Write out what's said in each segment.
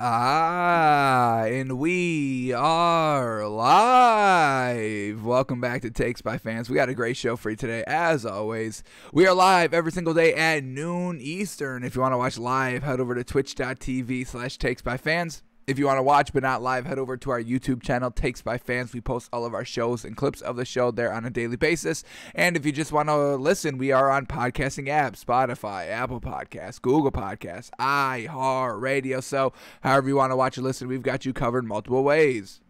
And we are live. Welcome back to Takes by Fans. We got a great show for you today, as always. We are live every single day at noon Eastern. If you want to watch live, head over to twitch.tv/Takes by Fans. If you want to watch but not live, head over to our YouTube channel, Takes by Fans. We post all of our shows and clips of the show there on a daily basis. And if you just want to listen, we are on podcasting apps, Spotify, Apple Podcasts, Google Podcasts, iHeartRadio. So however you want to watch or listen, we've got you covered multiple ways.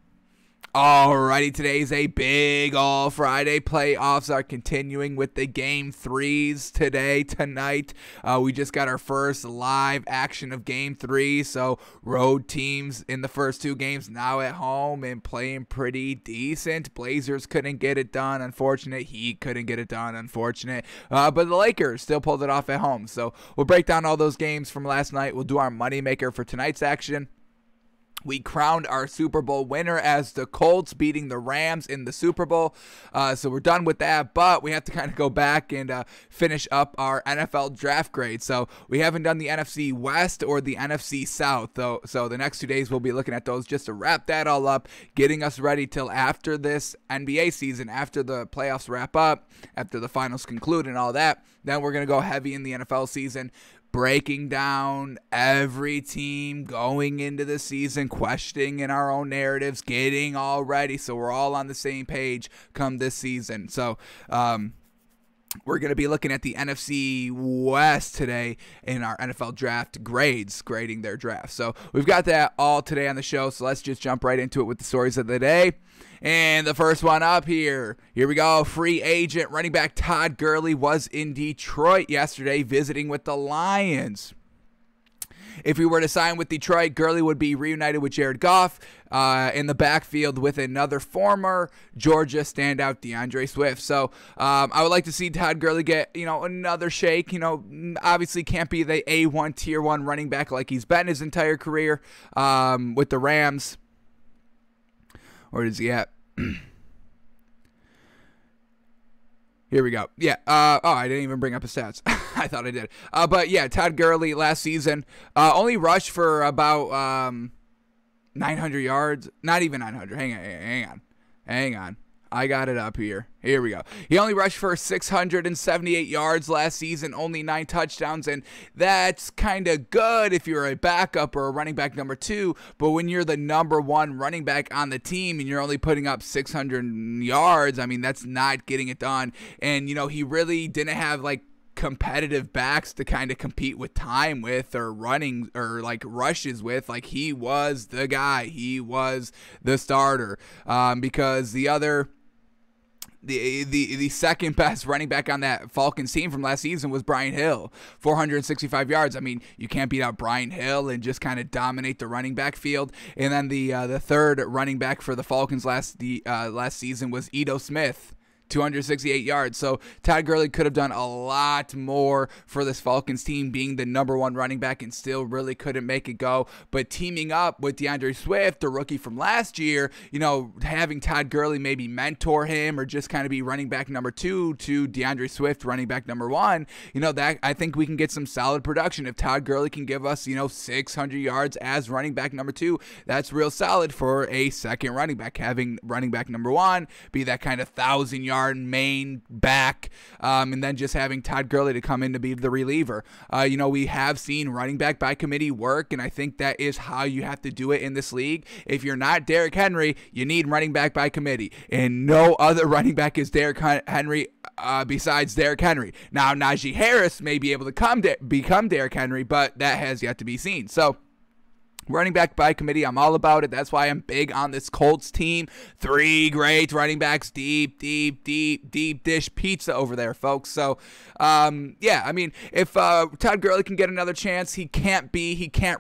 Alrighty, today's a big all Friday. Playoffs are continuing with the game threes tonight. We just got our first live action of game three. So road teams in the first two games now at home and playing pretty decent. Blazers couldn't get it done, unfortunate. Heat couldn't get it done, unfortunate. But the Lakers still pulled it off at home. So we'll break down all those games from last night. We'll do our moneymaker for tonight's action. We crowned our Super Bowl winner as the Colts beating the Rams in the Super Bowl. So we're done with that, but we have to kind of go back and finish up our NFL draft grade. So we haven't done the NFC West or the NFC South, though. So the next 2 days we'll be looking at those just to wrap that all up, getting us ready till after this NBA season, after the playoffs wrap up, after the finals conclude and all that. Then we're going to go heavy in the NFL season, breaking down every team going into the season, questioning in our own narratives, getting all ready so we're all on the same page come this season. So we're going to be looking at the NFC West today in our NFL draft grades, grading their draft. So we've got that all today on the show, so let's just jump right into it with the stories of the day. And the first one up here we go. Free agent running back Todd Gurley was in Detroit yesterday visiting with the Lions. If he were to sign with Detroit, Gurley would be reunited with Jared Goff in the backfield with another former Georgia standout, DeAndre Swift. So I would like to see Todd Gurley get, another shake. Obviously can't be the A1 tier 1 running back like he's been his entire career with the Rams. Where is he at? Here we go. Yeah. I didn't even bring up his stats. I thought I did. But yeah, Todd Gurley last season only rushed for about 900 yards. Not even 900. Hang on. I got it up here. Here we go. He only rushed for 678 yards last season, only 9 touchdowns, and that's kind of good if you're a backup or a running back number 2, but when you're the number 1 running back on the team and you're only putting up 600 yards, I mean, that's not getting it done. And, he really didn't have, competitive backs to kind of compete with time with or running or rushes with. He was the guy. He was the starter because the second best running back on that Falcons team from last season was Brian Hill, 465 yards. I mean, you can't beat out Brian Hill and just kind of dominate the running back field. And then the third running back for the Falcons last season was Ito Smith, 268 yards. So Todd Gurley could have done a lot more for this Falcons team, being the number 1 running back, and still really couldn't make it go. But teaming up with DeAndre Swift, the rookie from last year, having Todd Gurley maybe mentor him or just kind of be running back number 2 to DeAndre Swift, running back number 1, that I think we can get some solid production. If Todd Gurley can give us, 600 yards as running back number 2, that's real solid for a second running back. Having running back number 1 be that kind of 1,000-yard main back, and then just having Todd Gurley to come in to be the reliever. We have seen running back by committee work, and I think that is how you have to do it in this league. If you're not Derrick Henry, you need running back by committee, and no other running back is Derrick Henry besides Derrick Henry. Now, Najee Harris may be able to become Derrick Henry, but that has yet to be seen. So running back by committee, I'm all about it. That's why I'm big on this Colts team. 3 great running backs, deep dish pizza over there, folks. So, yeah, I mean, if Todd Gurley can get another chance, he can't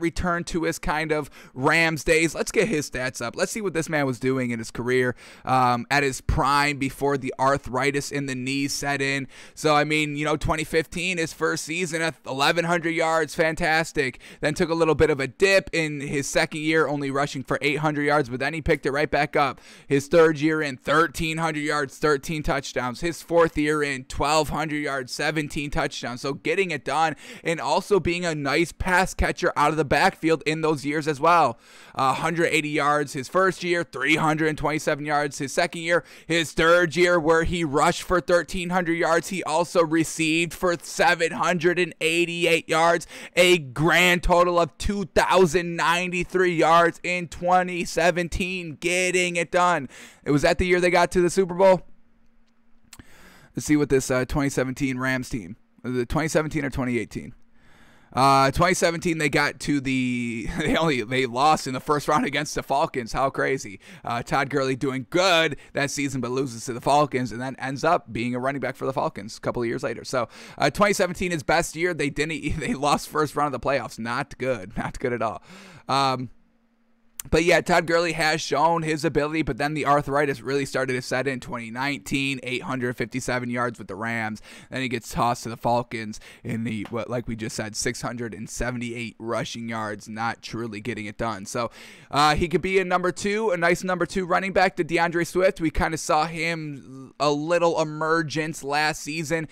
return to his kind of Rams days. Let's get his stats up. Let's see what this man was doing in his career at his prime before the arthritis in the knees set in. So, I mean, 2015, his first season at 1,100 yards, fantastic. Then took a little bit of a dip in in his second year only rushing for 800 yards, but then he picked it right back up. His third year in 1,300 yards, 13 touchdowns. His fourth year in 1,200 yards, 17 touchdowns. So getting it done and also being a nice pass catcher out of the backfield in those years as well. 180 yards his first year, 327 yards his second year. His third year where he rushed for 1,300 yards, he also received for 788 yards, a grand total of 2,093 yards in 2017, getting it done. It was that the year they got to the Super Bowl? Let's see what this 2017 Rams team, the 2017 or 2018? 2017 they got to they lost in the first round against the Falcons. How crazy. Todd Gurley doing good that season but loses to the Falcons and then ends up being a running back for the Falcons a couple of years later. So 2017 is best year. They lost first round of the playoffs. Not good at all. But yeah, Todd Gurley has shown his ability, but then the arthritis really started to set in 2019, 857 yards with the Rams. Then he gets tossed to the Falcons in like we just said, 678 rushing yards, not truly getting it done. So he could be a nice number two running back to DeAndre Swift. We kind of saw him a little emergence last season.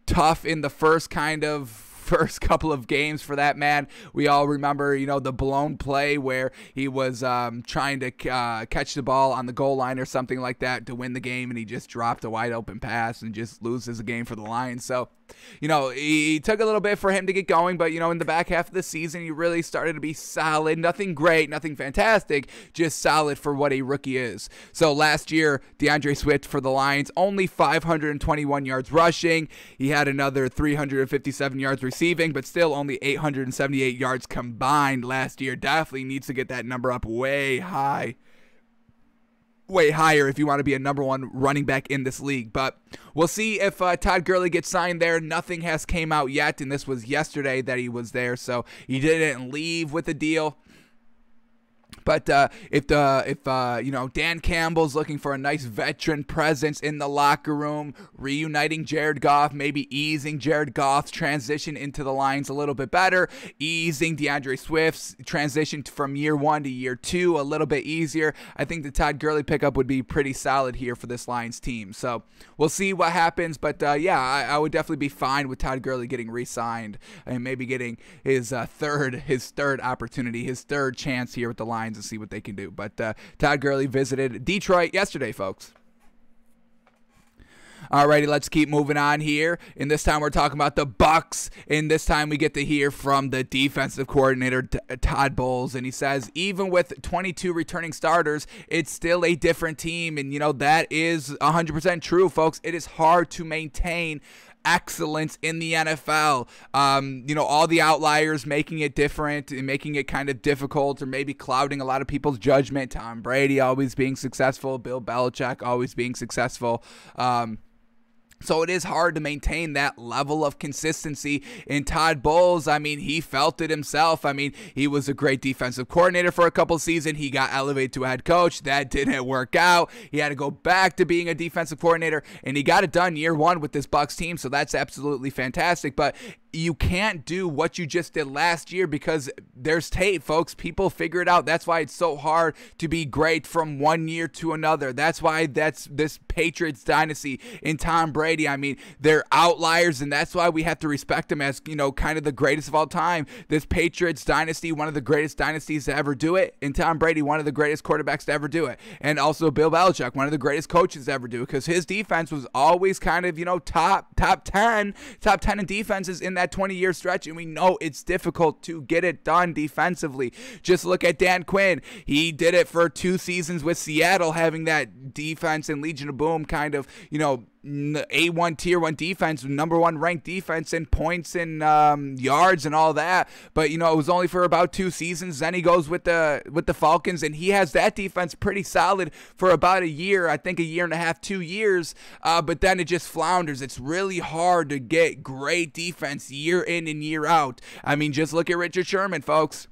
Tough in the first couple of games for that man. We all remember, the blown play where he was trying to catch the ball on the goal line or something like that to win the game, and he just dropped a wide open pass and just loses the game for the Lions. So, he took a little bit for him to get going, but, in the back half of the season, he really started to be solid. Nothing great, nothing fantastic, just solid for what a rookie is. So last year, DeAndre Swift for the Lions, only 521 yards rushing. He had another 357 yards receiving, but still only 878 yards combined last year. Definitely needs to get that number up way higher if you want to be a number one running back in this league. But we'll see if Todd Gurley gets signed there. Nothing has came out yet, and this was yesterday that he was there, so he didn't leave with a deal. But if Dan Campbell's looking for a nice veteran presence in the locker room, reuniting Jared Goff, maybe easing Jared Goff's transition into the Lions a little bit better, easing DeAndre Swift's transition from year one to year two a little bit easier, I think the Todd Gurley pickup would be pretty solid here for this Lions team. So we'll see what happens. But I would definitely be fine with Todd Gurley getting re-signed and maybe getting his third opportunity, his third chance here with the Lions, and see what they can do. But Todd Gurley visited Detroit yesterday, folks. Alrighty, let's keep moving on here. And this time we're talking about the Bucks. And this time we get to hear from the defensive coordinator, Todd Bowles. And he says, even with 22 returning starters, it's still a different team. And, that is 100% true, folks. It is hard to maintain excellence in the NFL. All the outliers making it different and making it kind of difficult, or maybe clouding a lot of people's judgment. Tom Brady always being successful, Bill Belichick always being successful. So it is hard to maintain that level of consistency. In Todd Bowles, he felt it himself. He was a great defensive coordinator for a couple seasons. He got elevated to head coach. That didn't work out. He had to go back to being a defensive coordinator, and he got it done year one with this Bucs team, so that's absolutely fantastic. But you can't do what you just did last year because there's tape, folks. People figure it out. That's why it's so hard to be great from one year to another. That's why that's this Patriots dynasty in Tom Brady. They're outliers, and that's why we have to respect them as, kind of the greatest of all time. This Patriots dynasty, one of the greatest dynasties to ever do it, and Tom Brady, one of the greatest quarterbacks to ever do it. And also Bill Belichick, one of the greatest coaches to ever do it, because his defense was always kind of, top 10 in defenses in that 20-year stretch, and we know it's difficult to get it done defensively. Just look at Dan Quinn. He did it for 2 seasons with Seattle, having that defense and Legion of Boom kind of, A1 tier 1 defense, number 1 ranked defense in points and yards and all that. But it was only for about 2 seasons. Then he goes with the Falcons, and he has that defense pretty solid for about a year, I think a year and a half, 2 years. But then it just flounders. It's really hard to get great defense year in and year out. Just look at Richard Sherman, folks.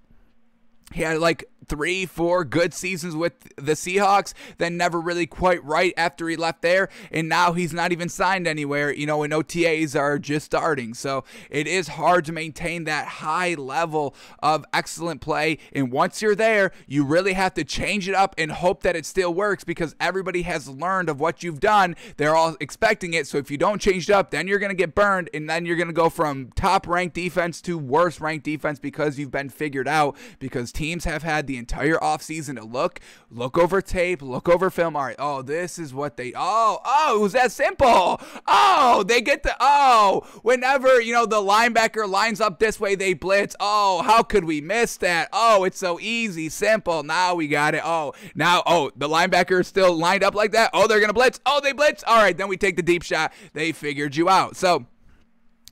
He had like 3-4 good seasons with the Seahawks, then never really quite right after he left there, and now he's not even signed anywhere, and OTAs are just starting. So it is hard to maintain that high level of excellent play, and once you're there, you really have to change it up and hope that it still works, because everybody has learned of what you've done. They're all expecting it, so if you don't change it up, then you're going to get burned, and then you're going to go from top-ranked defense to worst-ranked defense because you've been figured out, because teams have had the entire offseason to look over tape, look over film. All right, this is what they, it was that simple. They get whenever, the linebacker lines up this way, they blitz. How could we miss that? It's so easy, simple. Now we got it. The linebacker is still lined up like that. They're going to blitz. They blitz. All right, then we take the deep shot. They figured you out. So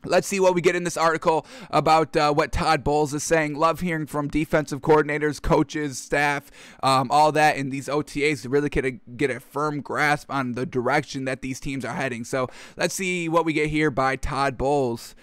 let's see what we get in this article about what Todd Bowles is saying. Love hearing from defensive coordinators, coaches, staff, all that in these OTAs to really get a firm grasp on the direction that these teams are heading. So let's see what we get here by Todd Bowles.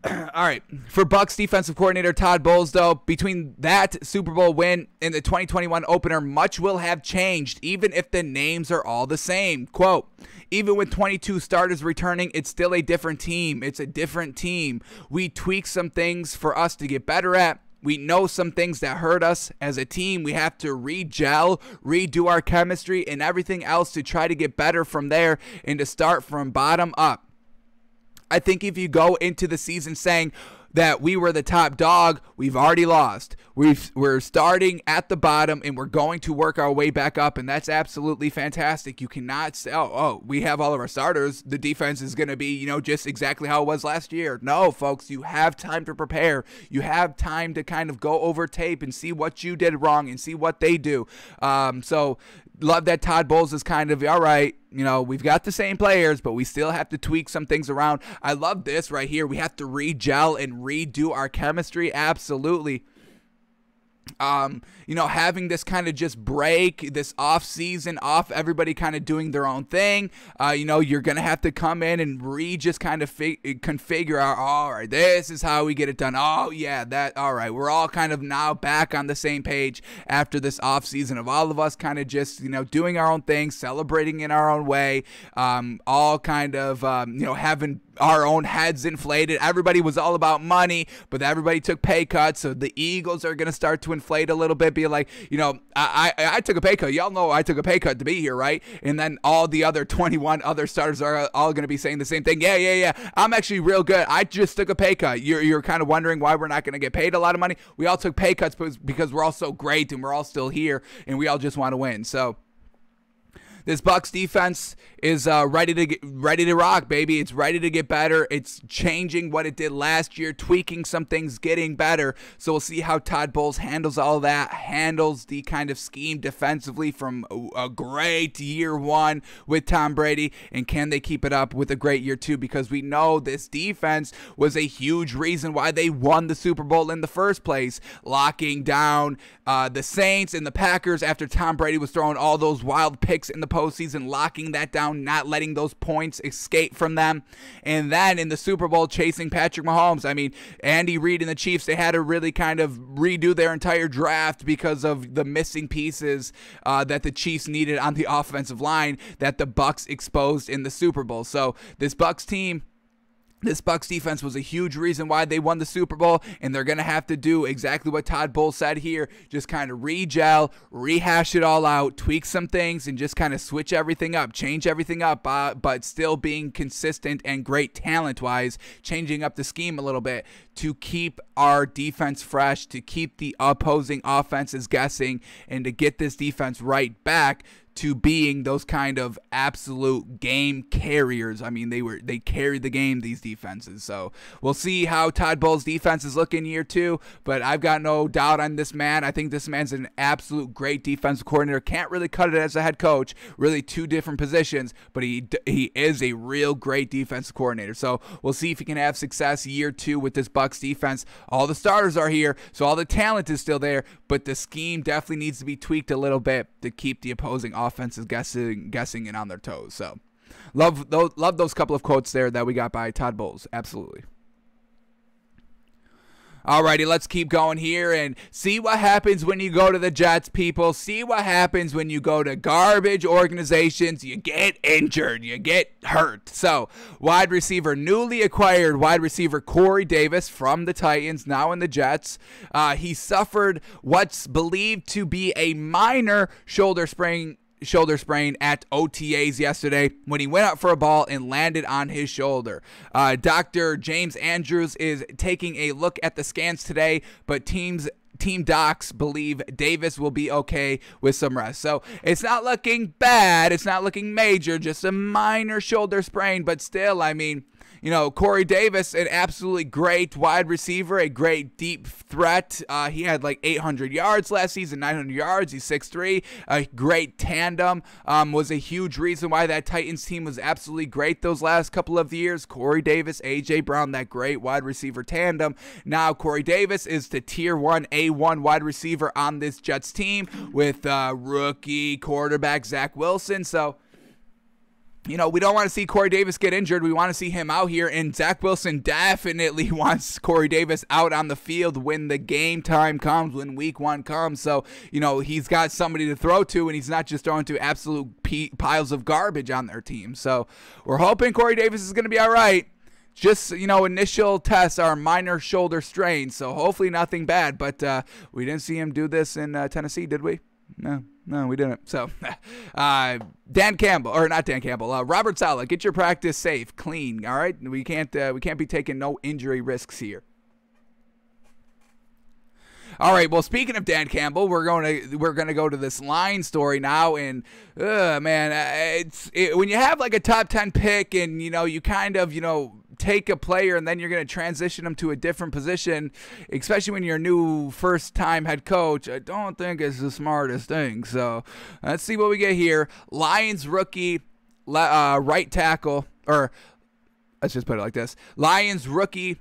All right, for Bucs defensive coordinator Todd Bowles, though, between that Super Bowl win and the 2021 opener, much will have changed, even if the names are all the same. Quote, even with 22 starters returning, it's still a different team. It's a different team. We tweak some things for us to get better at. We know some things that hurt us as a team. We have to re-gel, redo our chemistry, and everything else to try to get better from there and to start from bottom up. I think if you go into the season saying that we were the top dog, we've already lost. We're starting at the bottom, and we're going to work our way back up, and that's absolutely fantastic. You cannot say, we have all of our starters. The defense is going to be, just exactly how it was last year. No, folks, you have time to prepare. You have time to kind of go over tape and see what you did wrong and see what they do. So love that Todd Bowles is kind of, all right, we've got the same players, but we still have to tweak some things around. I love this right here. We have to re-gel and redo our chemistry. Absolutely. Having this kind of just break, this off season, everybody kind of doing their own thing. You're going to have to come in and just kind of configure all right, this is how we get it done. All right. We're all kind of now back on the same page after this off season of all of us kind of just, doing our own thing, celebrating in our own way, all kind of, having our own heads inflated. Everybody was all about money, but everybody took pay cuts, so the Eagles are going to start to inflate a little bit, be like, I took a pay cut. Y'all know I took a pay cut to be here, right? And then all the other 21 other starters are all going to be saying the same thing. Yeah. I'm actually real good. I just took a pay cut. You're kind of wondering why we're not going to get paid a lot of money. We all took pay cuts because we're all so great and we're all still here and we all just want to win. So this Bucs defense is ready to rock, baby. It's ready to get better. It's changing what it did last year, tweaking some things, getting better. So we'll see how Todd Bowles handles all that, handles the kind of scheme defensively from a great year one with Tom Brady, and can they keep it up with a great year two? Because we know this defense was a huge reason why they won the Super Bowl in the first place, locking down the Saints and the Packers after Tom Brady was throwing all those wild picks in the postseason, locking that down, not letting those points escape from them. And then in the Super Bowl, chasing Patrick Mahomes. I mean, Andy Reid and the Chiefs, they had to really kind of redo their entire draft because of the missing pieces that the Chiefs needed on the offensive line that the Bucs exposed in the Super Bowl. So this Bucs team, this Bucs defense was a huge reason why they won the Super Bowl, and they're going to have to do exactly what Todd Bowles said here, just kind of re-gel, rehash it all out, tweak some things, and just kind of switch everything up, change everything up, but still being consistent and great talent-wise, changing up the scheme a little bit to keep our defense fresh, to keep the opposing offenses guessing, and to get this defense right back to being those kind of absolute game carriers. I mean, they carried the game, these defenses. So we'll see how Todd Bowles' defense is looking year two, but I've got no doubt on this man. I think this man's an absolute great defensive coordinator. Can't really cut it as a head coach, really two different positions, but he is a real great defensive coordinator. So we'll see if he can have success year two with this Bucs defense. All the starters are here, so all the talent is still there, but the scheme definitely needs to be tweaked a little bit to keep the opposing offenses guessing and on their toes. So love those couple of quotes there that we got by Todd Bowles. Absolutely. Alrighty, let's keep going here and see what happens when you go to the Jets, people. See what happens when you go to garbage organizations. You get injured. You get hurt. So, newly acquired wide receiver Corey Davis from the Titans, now in the Jets. He suffered what's believed to be a minor shoulder sprain at OTAs yesterday when he went up for a ball and landed on his shoulder. Dr. James Andrews is taking a look at the scans today, but team docs believe Davis will be okay with some rest. So it's not looking bad. It's not looking major, just a minor shoulder sprain, but still, I mean, Corey Davis, an absolutely great wide receiver, a great deep threat. He had like 800 yards last season, 900 yards. He's 6'3", a great tandem. Was a huge reason why that Titans team was absolutely great those last couple of years. Corey Davis, A.J. Brown, that great wide receiver tandem. Now Corey Davis is the tier 1, A1 wide receiver on this Jets team with rookie quarterback Zach Wilson. So, we don't want to see Corey Davis get injured. We want to see him out here, and Zach Wilson definitely wants Corey Davis out on the field when the game time comes, when week 1 comes. So, he's got somebody to throw to, and he's not just throwing to absolute piles of garbage on their team. So, we're hoping Corey Davis is going to be all right. Just, initial tests are minor shoulder strains, so hopefully nothing bad. But we didn't see him do this in Tennessee, did we? No, we didn't. So, Robert Saleh, get your practice safe, clean. All right, we can't be taking no injury risks here. All right. Well, speaking of Dan Campbell, we're gonna go to this line story now, and man, when you have like a top 10 pick, and you kind of take a player and then you're going to transition them to a different position, especially when you're a new first-time head coach, I don't think it's the smartest thing. So let's see what we get here. Lions rookie right tackle, or let's just put it like this. Lions rookie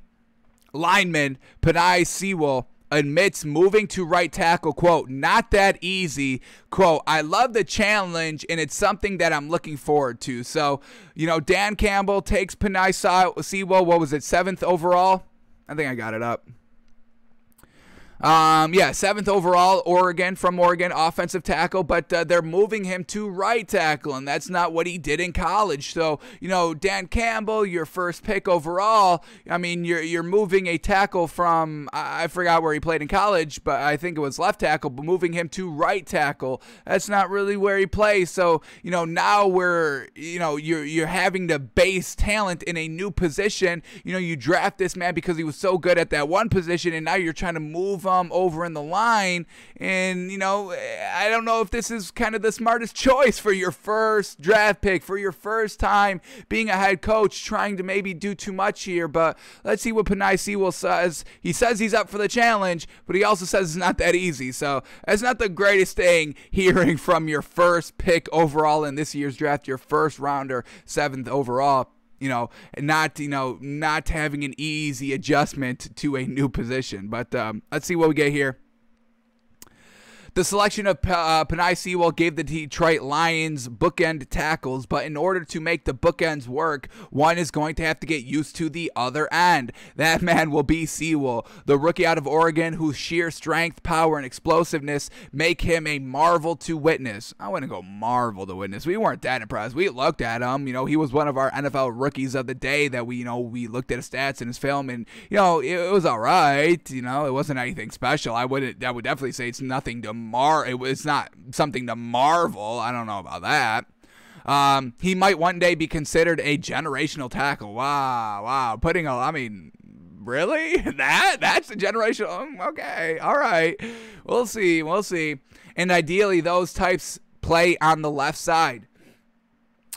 lineman Penei Sewell admits moving to right tackle, quote, not that easy, quote, I love the challenge and it's something that I'm looking forward to. So, Dan Campbell takes Penei Sewell, what was it, 7th overall? I think I got it up. 7th overall, from Oregon, offensive tackle, but they're moving him to right tackle, and that's not what he did in college. So, Dan Campbell, your first pick overall, I mean, you're moving a tackle from, I forgot where he played in college, but I think it was left tackle, but moving him to right tackle, that's not really where he plays. So, now you're having to base talent in a new position. You draft this man because he was so good at that one position, and now you're trying to move over in the line, and I don't know if this is kind of the smartest choice for your first draft pick, for your first time being a head coach, trying to maybe do too much here. But let's see what Penei Sewell says. He says he's up for the challenge, but he also says it's not that easy. So that's not the greatest thing, hearing from your first pick overall in this year's draft, your first rounder, 7th overall. Not having an easy adjustment to a new position. But let's see what we get here. The selection of Penei Sewell gave the Detroit Lions bookend tackles, but in order to make the bookends work, one is going to have to get used to the other end. That man will be Sewell, the rookie out of Oregon, whose sheer strength, power, and explosiveness make him a marvel to witness. I wouldn't go marvel to witness. We weren't that impressed. We looked at him. He was one of our NFL rookies of the day that we looked at his stats in his film, and it was all right. It wasn't anything special. I would definitely say it's nothing to it's not something to marvel. I don't know about that. He might one day be considered a generational tackle. Wow. Really? That's a generational. Okay, all right. We'll see. And ideally, those types play on the left side.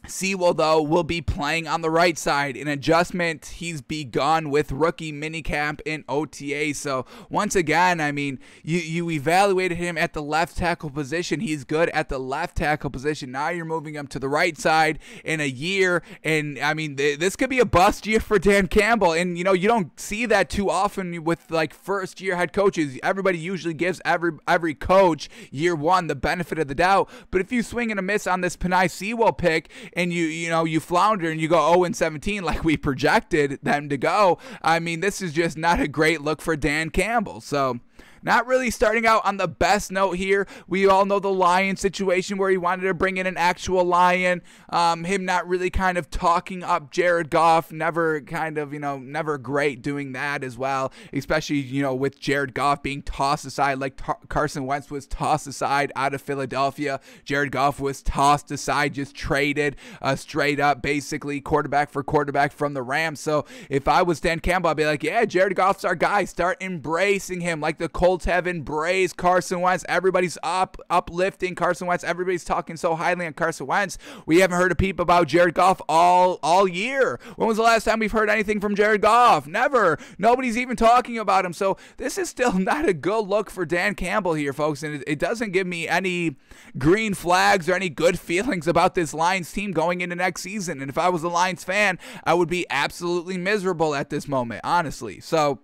Sewell, though, will be playing on the right side, an adjustment he's begun with rookie minicamp in OTA. So, once again, I mean, you evaluated him at the left tackle position. He's good at the left tackle position. Now you're moving him to the right side in a year, and, I mean, this could be a bust year for Dan Campbell, and, you don't see that too often with, like, first-year head coaches. Everybody usually gives every coach year one the benefit of the doubt, but if you swing and a miss on this Penei Sewell pick, and you flounder and you go 0-17 like we projected them to go, I mean, this is just not a great look for Dan Campbell. So not really starting out on the best note here. We all know the Lion situation where he wanted to bring in an actual Lion. Him not really kind of talking up Jared Goff. Never great doing that as well. Especially, with Jared Goff being tossed aside like Carson Wentz was tossed aside out of Philadelphia. Jared Goff was tossed aside, just traded straight up, basically quarterback for quarterback from the Rams. So if I was Dan Campbell, I'd be like, yeah, Jared Goff's our guy. Start embracing him like the Colts have embraced Carson Wentz. Everybody's uplifting Carson Wentz. Everybody's talking so highly on Carson Wentz. We haven't heard a peep about Jared Goff all year. When was the last time we've heard anything from Jared Goff? Never. Nobody's even talking about him. So this is still not a good look for Dan Campbell here, folks. And it doesn't give me any green flags or any good feelings about this Lions team going into next season. And if I was a Lions fan, I would be absolutely miserable at this moment, honestly. So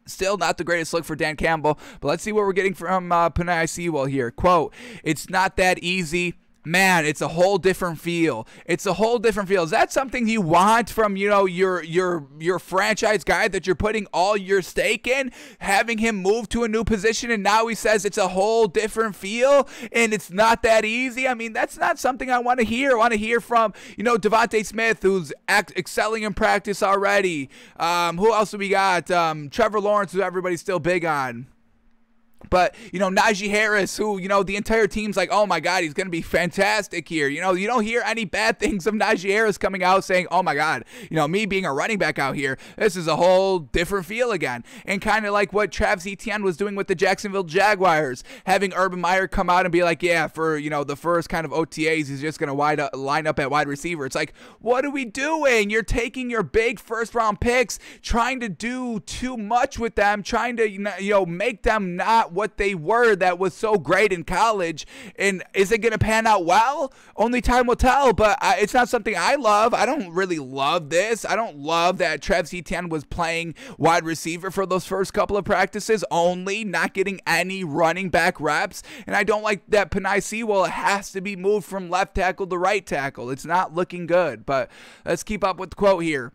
still not the greatest look for Dan Campbell, but let's see what we're getting from Penei Sewell here. Quote, "It's not that easy. Man, it's a whole different feel. It's a whole different feel." Is that something you want from, your franchise guy that you're putting all your stake in? Having him move to a new position and now he says it's a whole different feel and it's not that easy? I mean, that's not something I want to hear. I want to hear from, Devontae Smith, who's excelling in practice already. Who else do we got? Trevor Lawrence, who everybody's still big on. But, Najee Harris, who, the entire team's like, oh, my God, he's going to be fantastic here. You don't hear any bad things of Najee Harris coming out saying, oh, my God, me being a running back out here, this is a whole different feel again. And kind of like what Travis Etienne was doing with the Jacksonville Jaguars, having Urban Meyer come out and be like, yeah, for, the first kind of OTAs, he's just going to line up at wide receiver. It's like, what are we doing? You're taking your big first-round picks, trying to do too much with them, trying to, make them not what they were that was so great in college. And is it going to pan out well? Only time will tell, but it's not something I love. I don't really love this. I don't love that Travis Etienne was playing wide receiver for those first couple of practices only, not getting any running back reps. And I don't like that Penei Sewell has to be moved from left tackle to right tackle. It's not looking good, but let's keep up with the quote here.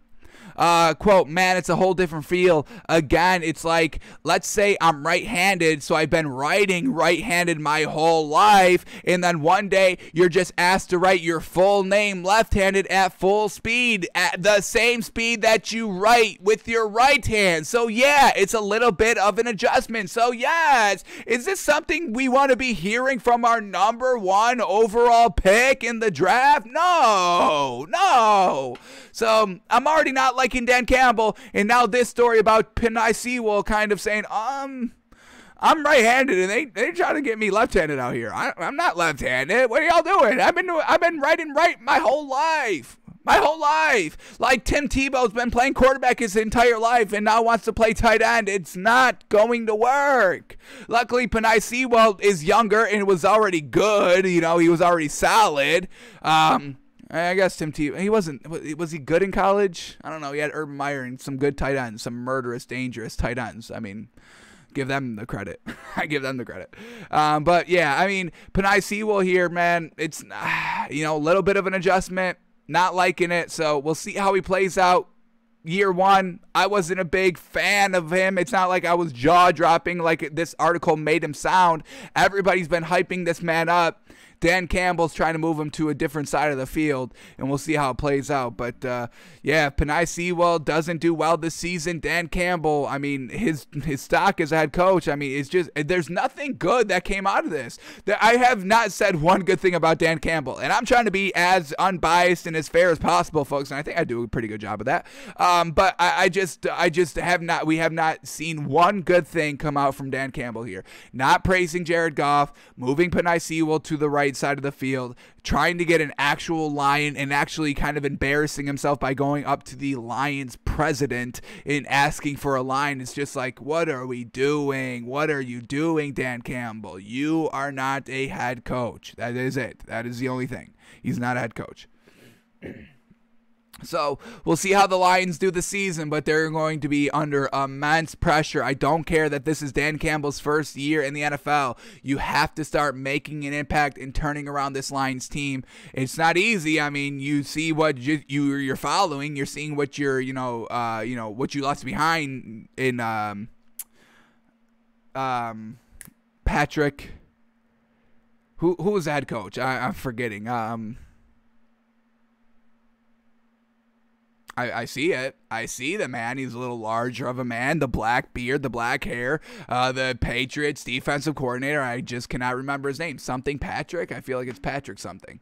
Quote, "Man, it's a whole different feel. Again, it's like, let's say I'm right-handed, so I've been writing right-handed my whole life, and then one day you're just asked to write your full name left-handed at full speed, at the same speed that you write with your right hand. So yeah, it's a little bit of an adjustment. So yes, is this something we want to be hearing from our number 1 overall pick in the draft? No. So I'm already not liking Dan Campbell, and now this story about Penei Sewell kind of saying, I'm right-handed, and they try to get me left-handed out here. I'm not left-handed. What are y'all doing? I've been writing right my whole life. Like Tim Tebow's been playing quarterback his entire life and now wants to play tight end. It's not going to work. Luckily, Penei Sewell is younger and was already good. He was already solid. I guess Tim Tebow, was he good in college? I don't know. He had Urban Meyer and some good tight ends, some murderous, dangerous tight ends. I mean, give them the credit. I give them the credit. But yeah, I mean, Penei Sewell here, man, it's, a little bit of an adjustment. Not liking it. So we'll see how he plays out. Year 1, I wasn't a big fan of him. It's not like I was jaw-dropping like this article made him sound. Everybody's been hyping this man up. Dan Campbell's trying to move him to a different side of the field, and we'll see how it plays out. But, yeah, if Penei Sewell doesn't do well this season, Dan Campbell, I mean, his stock as a head coach, I mean, it's just, there's nothing good that came out of this. I have not said one good thing about Dan Campbell, and I'm trying to be as unbiased and as fair as possible, folks, and I think I do a pretty good job of that. But I just have not, we have not seen one good thing come out from Dan Campbell here. Not praising Jared Goff, moving Penei Sewell to the right side of the field, trying to get an actual Lion and actually kind of embarrassing himself by going up to the Lions president and asking for a line. It's just like, what are we doing? What are you doing, Dan Campbell? You are not a head coach. That is it. That is the only thing. He's not a head coach. So we'll see how the Lions do this season, but they're going to be under immense pressure. I don't care that this is Dan Campbell's first year in the NFL. You have to start making an impact and turning around this Lions team. It's not easy. I mean, you see what you're following. You're seeing what you're, what you left behind in Patrick. Who was the head coach? I'm forgetting. I see it. I see the man. He's a little larger of a man. The black beard, the black hair, the Patriots defensive coordinator. I just cannot remember his name. Something Patrick? I feel like it's Patrick something.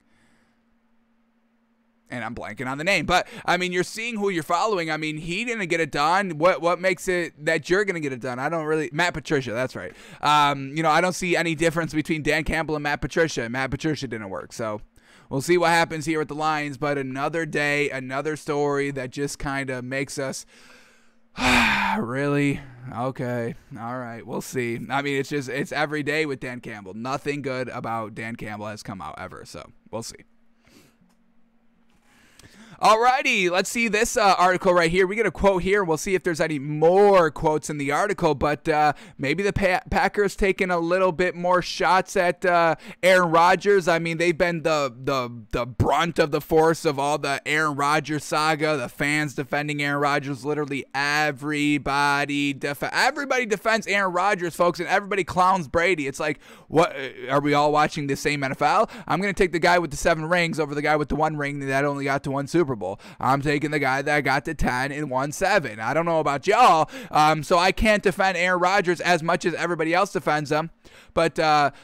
And I'm blanking on the name. But, I mean, you're seeing who you're following. I mean, he didn't get it done. What makes it that you're going to get it done? I don't really... Matt Patricia, that's right. I don't see any difference between Dan Campbell and Matt Patricia. Matt Patricia didn't work, so... We'll see what happens here with the Lions, but another day, another story that just kind of makes us, really? Okay, all right, we'll see. I mean, it's every day with Dan Campbell. Nothing good about Dan Campbell has come out ever, so we'll see. Alrighty, let's see this article right here. We get a quote here. We'll see if there's any more quotes in the article, but maybe the Packers taking a little bit more shots at Aaron Rodgers. I mean, they've been the brunt of the force of all the Aaron Rodgers saga. The fans defending Aaron Rodgers. Literally everybody defends Aaron Rodgers, folks, and everybody clowns Brady. It's like, what? Are we all watching the same NFL? I'm going to take the guy with the 7 rings over the guy with the 1 ring that only got to 1 Super Bowl. I'm taking the guy that got to 10 and won 7. I don't know about y'all, so I can't defend Aaron Rodgers as much as everybody else defends him. But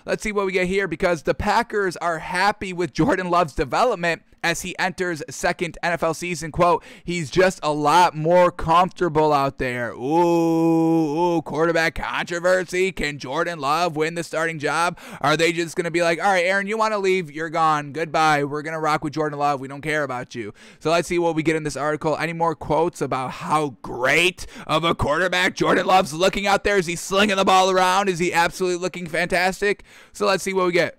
let's see what we get here, because the Packers are happy with Jordan Love's development as he enters second NFL season. Quote, he's just a lot more comfortable out there. Ooh, quarterback controversy. Can Jordan Love win the starting job? Are they just going to be like, all right, Aaron, you want to leave? You're gone. Goodbye. We're going to rock with Jordan Love. We don't care about you. So let's see what we get in this article. Any more quotes about how great of a quarterback Jordan Love's looking out there? Is he slinging the ball around? Is he absolutely looking fantastic? So let's see what we get.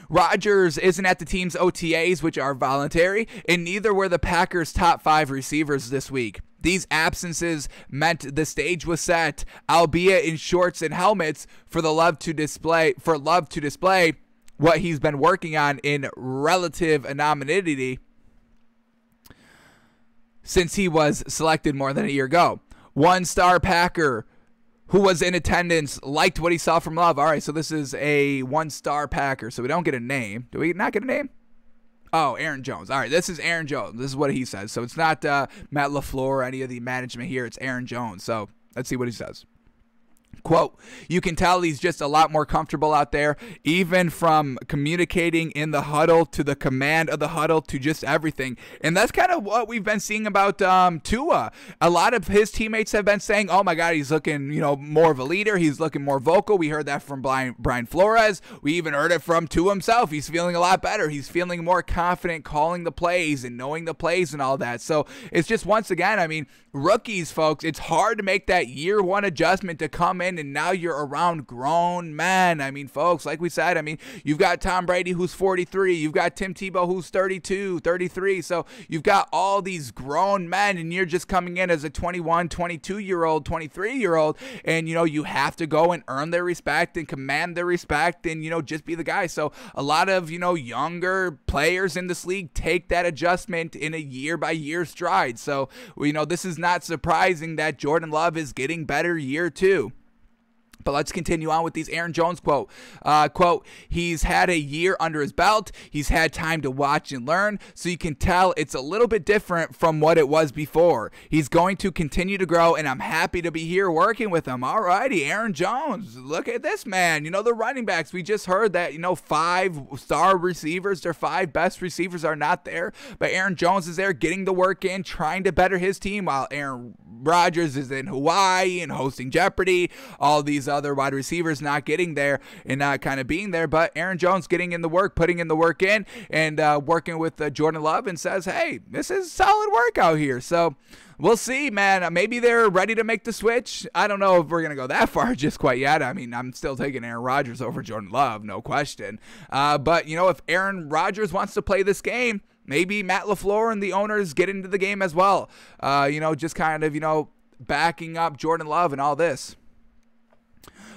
Rodgers isn't at the team's OTAs, which are voluntary, and neither were the Packers' top 5 receivers this week. These absences meant the stage was set, albeit in shorts and helmets, for Love to display what he's been working on in relative anonymity since he was selected more than a year ago. One-star Packer who was in attendance liked what he saw from Love. All right, so this is a 1-star Packer, so we don't get a name. Do we not get a name? Oh, Aaron Jones. All right, this is Aaron Jones. This is what he says. So it's not Matt LaFleur or any of the management here. It's Aaron Jones. So let's see what he says. Quote, you can tell he's just a lot more comfortable out there, even from communicating in the huddle to the command of the huddle to just everything. And that's kind of what we've been seeing about Tua. A lot of his teammates have been saying, oh my God, he's looking, more of a leader. He's looking more vocal. We heard that from Brian Flores. We even heard it from Tua himself. He's feeling a lot better. He's feeling more confident calling the plays and knowing the plays and all that. So it's just, once again, I mean, rookies, folks, it's hard to make that year 1 adjustment to come in, and now you're around grown men. I mean, folks, like we said, I mean, you've got Tom Brady who's 43. You've got Tim Tebow who's 32, 33. So you've got all these grown men, and you're just coming in as a 21, 22-year-old, 23-year-old, and, you have to go and earn their respect and command their respect and, just be the guy. So a lot of, younger players in this league take that adjustment in a year-by-year stride. So, this is not surprising that Jordan Love is getting better year 2. But let's continue on with these Aaron Jones quote. He's had a year under his belt. He's had time to watch and learn, so you can tell it's a little bit different from what it was before. He's going to continue to grow, and I'm happy to be here working with him. All righty, Aaron Jones. Look at this man. The running backs, we just heard that, 5-star receivers, their 5 best receivers are not there. But Aaron Jones is there getting the work in, trying to better his team, while Aaron Rodgers is in Hawaii and hosting Jeopardy. All these other wide receivers not getting there and not kind of being there, but Aaron Jones getting in the work, putting in the work in, and working with Jordan Love, and says, hey, this is solid work out here. So we'll see, man. Maybe they're ready to make the switch. I don't know if we're going to go that far just quite yet. I mean, I'm still taking Aaron Rodgers over Jordan Love, no question. But, if Aaron Rodgers wants to play this game, maybe Matt LaFleur and the owners get into the game as well. Just kind of, backing up Jordan Love and all this.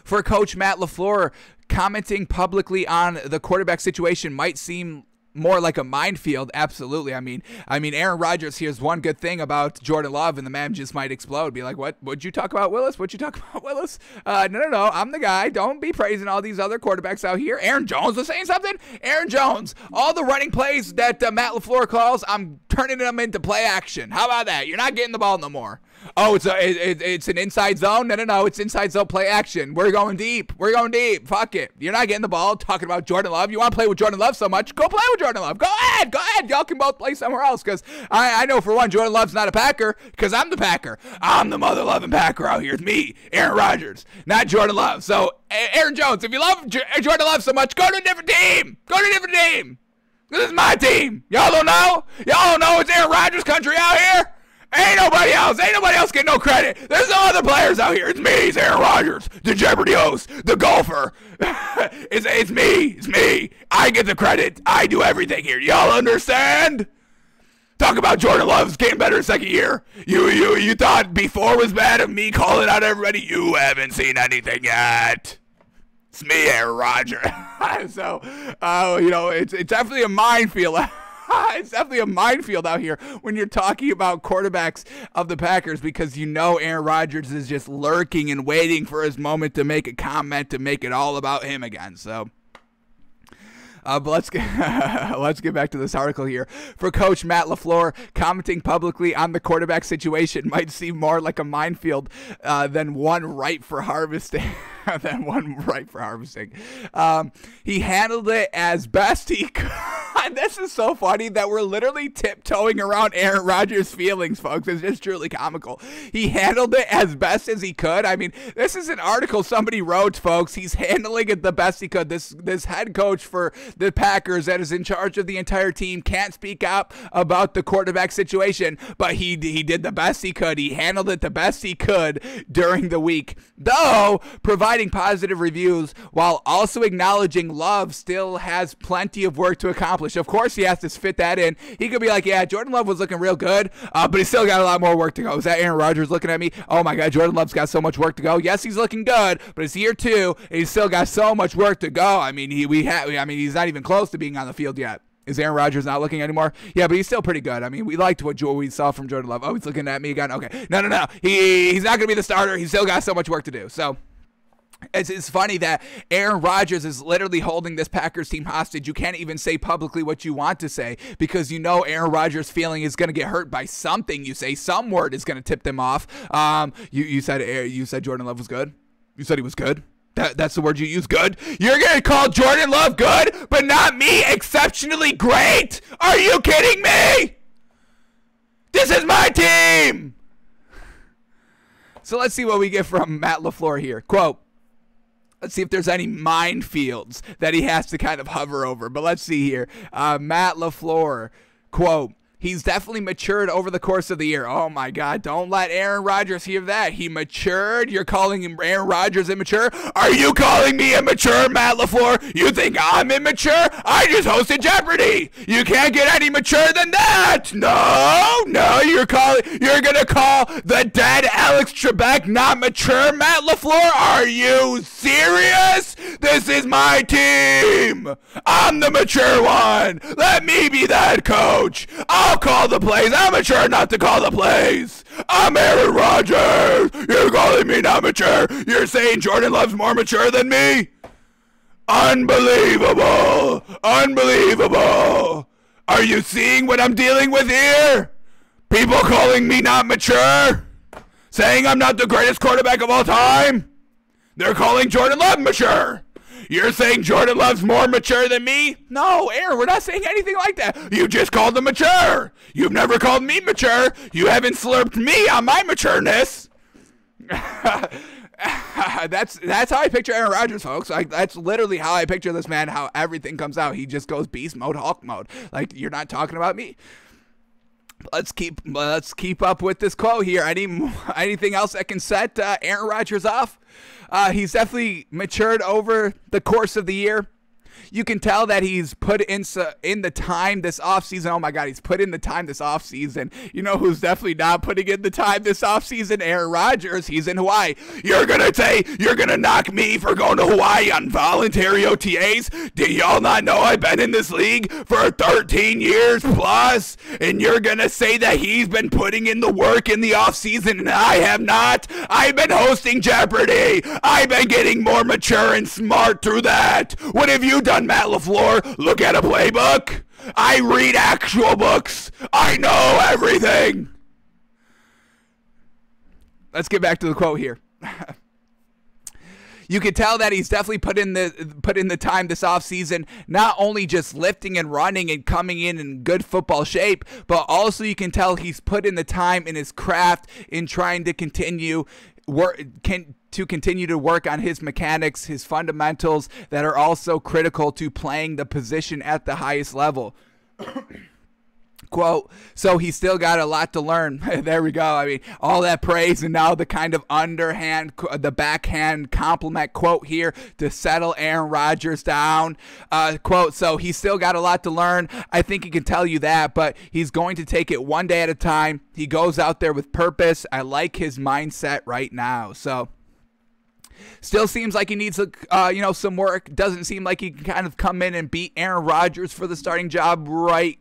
For Coach Matt LaFleur, commenting publicly on the quarterback situation might seem more like a minefield. Absolutely. I mean, Aaron Rodgers hears one good thing about Jordan Love and the man just might explode. Be like, what'd you talk about, Willis? What'd you talk about, Willis? No. I'm the guy. Don't be praising all these other quarterbacks out here. Aaron Jones was saying something. Aaron Jones, all the running plays that Matt LaFleur calls, I'm turning them into play action. How about that? You're not getting the ball no more. Oh, it's an inside zone? No. It's inside zone play action. We're going deep. Fuck it. You're not getting the ball. Talking about Jordan Love. You want to play with Jordan Love so much? Go play with Jordan Love. Go ahead. Y'all can both play somewhere else because I know for one, Jordan Love's not a Packer because I'm the Packer. I'm the mother-loving Packer out here. It's me, Aaron Rodgers, not Jordan Love. So, Aaron Jones, if you love Jordan Love so much, go to a different team. This is my team. Y'all don't know? It's Aaron Rodgers country out here? Ain't nobody else getting no credit. There's no other players out here. It's me. It's Aaron Rodgers, the Jeopardy host, the golfer. It's me. I get the credit. I do everything here. Y'all understand? Talk about Jordan Love's getting better second year. You thought before was bad of me calling out everybody? You haven't seen anything yet. It's me, Aaron Rodgers. So, it's definitely a minefield. It's definitely a minefield out here when you're talking about quarterbacks of the Packers because Aaron Rodgers is just lurking and waiting for his moment to make a comment to make it all about him again. So, but let's get back to this article here. For Coach Matt LaFleur, commenting publicly on the quarterback situation might seem more like a minefield than one ripe for harvesting. He handled it as best he could. This is so funny that we're literally tiptoeing around Aaron Rodgers' feelings, folks. It's just truly comical. He handled it as best as he could. I mean, this is an article somebody wrote, folks. He's handling it the best he could. This head coach for the Packers that is in charge of the entire team can't speak up about the quarterback situation, but he did the best he could. He handled it the best he could during the week, though providing positive reviews while also acknowledging Love still has plenty of work to accomplish. Of course, he has to fit that in. He could be like, yeah, Jordan Love was looking real good, but he's still got a lot more work to go. Is that Aaron Rodgers looking at me? Oh my God, Jordan Love's got so much work to go. Yes, he's looking good, but it's year 2, and he's still got so much work to go. I mean, he's not even close to being on the field yet. Is Aaron Rodgers not looking anymore? Yeah, but he's still pretty good. I mean, we liked what we saw from Jordan Love. Oh, he's looking at me again. Okay, no. He's not going to be the starter. He's still got so much work to do. So. It's funny that Aaron Rodgers is literally holding this Packers team hostage. You can't even say publicly what you want to say because Aaron Rodgers' feeling is going to get hurt by something you say. Some word is going to tip them off. You said Jordan Love was good? You said he was good? That's the word you use, good? You're going to call Jordan Love good, but not me exceptionally great? Are you kidding me? This is my team! So let's see what we get from Matt LaFleur here. Quote, let's see if there's any minefields that he has to kind of hover over. But let's see here. Matt LaFleur, quote, he's definitely matured over the course of the year. Oh, my God. Don't let Aaron Rodgers hear that. He matured? You're calling him Aaron Rodgers immature? Are you calling me immature, Matt LaFleur? You think I'm immature? I just hosted Jeopardy. You can't get any mature than that. No, you're going to call the dead Alex Trebek not mature, Matt LaFleur? Are you serious? This is my team. I'm the mature one. Let me be that coach. I'll call the plays. I'm mature not to call the plays. I'm Aaron Rodgers. You're calling me not mature. You're saying Jordan Love's more mature than me? Unbelievable. Are you seeing what I'm dealing with here? People calling me not mature? Saying I'm not the greatest quarterback of all time? They're calling Jordan Love mature. You're saying Jordan Love's more mature than me? No, Aaron, we're not saying anything like that. You just called him mature. You've never called me mature. You haven't slurped me on my matureness. That's how I picture Aaron Rodgers, folks. Like, that's literally how I picture this man, how everything comes out. He just goes beast mode, Hulk mode. Like, you're not talking about me. Let's keep up with this quote here. Anything else that can set Aaron Rodgers off? He's definitely matured over the course of the year. You can tell that he's put in the time this offseason. Oh my God, he's put in the time this offseason. You know who's definitely not putting in the time this offseason? Aaron Rodgers. He's in Hawaii. You're going to say you're going to knock me for going to Hawaii on voluntary OTAs? Do y'all not know I've been in this league for 13 years plus? And you're going to say that he's been putting in the work in the offseason and I have not? I've been hosting Jeopardy. I've been getting more mature and smart through that. What have you done, Matt LaFleur? Look at a playbook. I read actual books. I know everything. Let's get back to the quote here. You can tell that he's definitely put in the time this offseason, not only just lifting and running and coming in good football shape, but also you can tell he's put in the time in his craft in trying to continue to work on his mechanics, his fundamentals that are also critical to playing the position at the highest level. Quote, so he's still got a lot to learn. There we go. I mean, all that praise and now the kind of the backhand compliment quote here to settle Aaron Rodgers down. Quote, so he's still got a lot to learn. I think he can tell you that, but he's going to take it one day at a time. He goes out there with purpose. I like his mindset right now. So still seems like he needs some work. Doesn't seem like he can kind of come in and beat Aaron Rodgers for the starting job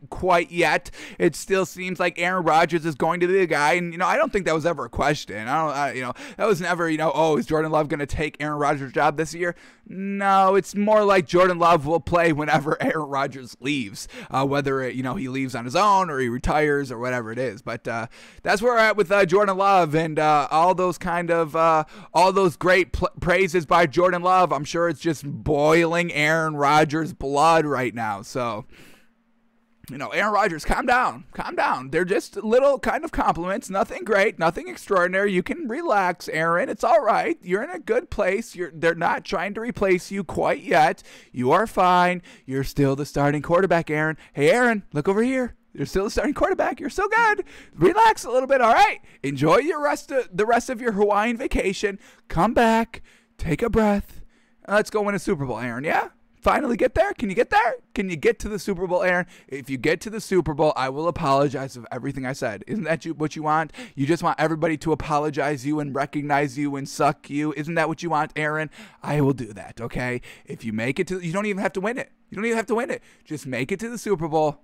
quite yet. It still seems like Aaron Rodgers is going to be the guy, and I don't think that was ever a question. That was never is Jordan Love going to take Aaron Rodgers' job this year? No, it's more like Jordan Love will play whenever Aaron Rodgers leaves, whether he leaves on his own or he retires or whatever it is. But that's where we're at with Jordan Love and all those great praises by Jordan Love. I'm sure it's just boiling Aaron Rodgers' blood right now. So, Aaron Rodgers, calm down. They're just little kind of compliments. Nothing great, nothing extraordinary. You can relax, Aaron. It's all right. You're in a good place. They're not trying to replace you quite yet. You are fine. You're still the starting quarterback, Aaron. Hey, Aaron, look over here. You're still the starting quarterback. You're so good. Relax a little bit, all right? Enjoy the rest of your Hawaiian vacation. Come back. Take a breath. Let's go win a Super Bowl, Aaron, yeah? Finally get there? Can you get there? Can you get to the Super Bowl, Aaron? If you get to the Super Bowl, I will apologize for everything I said. Isn't that what you want? You just want everybody to apologize you and recognize you and suck you. Isn't that what you want, Aaron? I will do that, okay? If you make it to, you don't even have to win it. Just make it to the Super Bowl,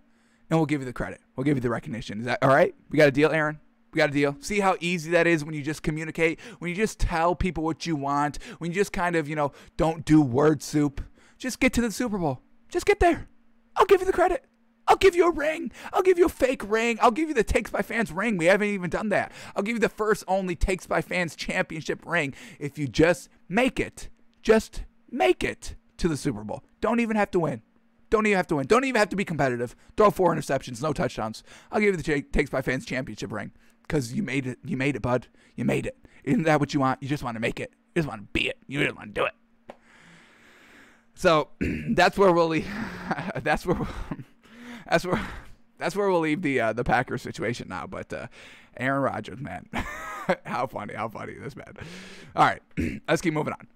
and we'll give you the credit. We'll give you the recognition. Is that all right? We got a deal, Aaron? We got a deal. See how easy that is when you just communicate, when you just tell people what you want, when you just kind of, don't do word soup. Just get to the Super Bowl. Just get there. I'll give you the credit. I'll give you a ring. I'll give you a fake ring. I'll give you the Takes by Fans ring. We haven't even done that. I'll give you the first only Takes by Fans championship ring if you just make it. Just make it to the Super Bowl. Don't even have to win. Don't even have to be competitive. Throw 4 interceptions, no touchdowns. I'll give you the Takes by Fans championship ring because you made it. You made it, bud. You made it. Isn't that what you want? You just want to make it. You just want to be it. You just want to do it. So that's where we'll leave. That's where we'll leave the Packers situation now. But Aaron Rodgers, man, how funny this man. All right, let's keep moving on.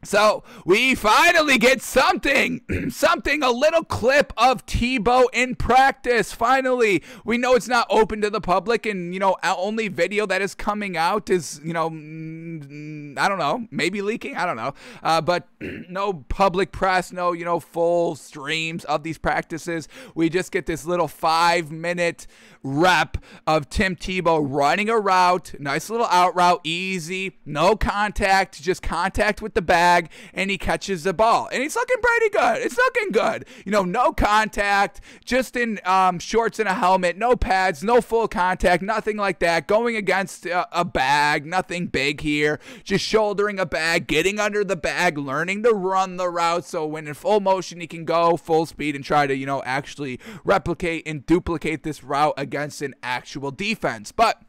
So we finally get something, a little clip of Tebow in practice. Finally, we know it's not open to the public, and only video that is coming out is I don't know, maybe leaking, I don't know, but no public press, no full streams of these practices. We just get this little 5-minute rep of Tim Tebow running a route, nice little out route, easy, no contact, just contact with the bag, and he catches the ball. And he's looking pretty good. It's looking good. No contact, just in shorts and a helmet, no pads, no full contact, nothing like that. Going against a bag, nothing big here. Just shouldering a bag, getting under the bag, learning to run the route so when in full motion he can go full speed and try to, actually replicate and duplicate this route against an actual defense. But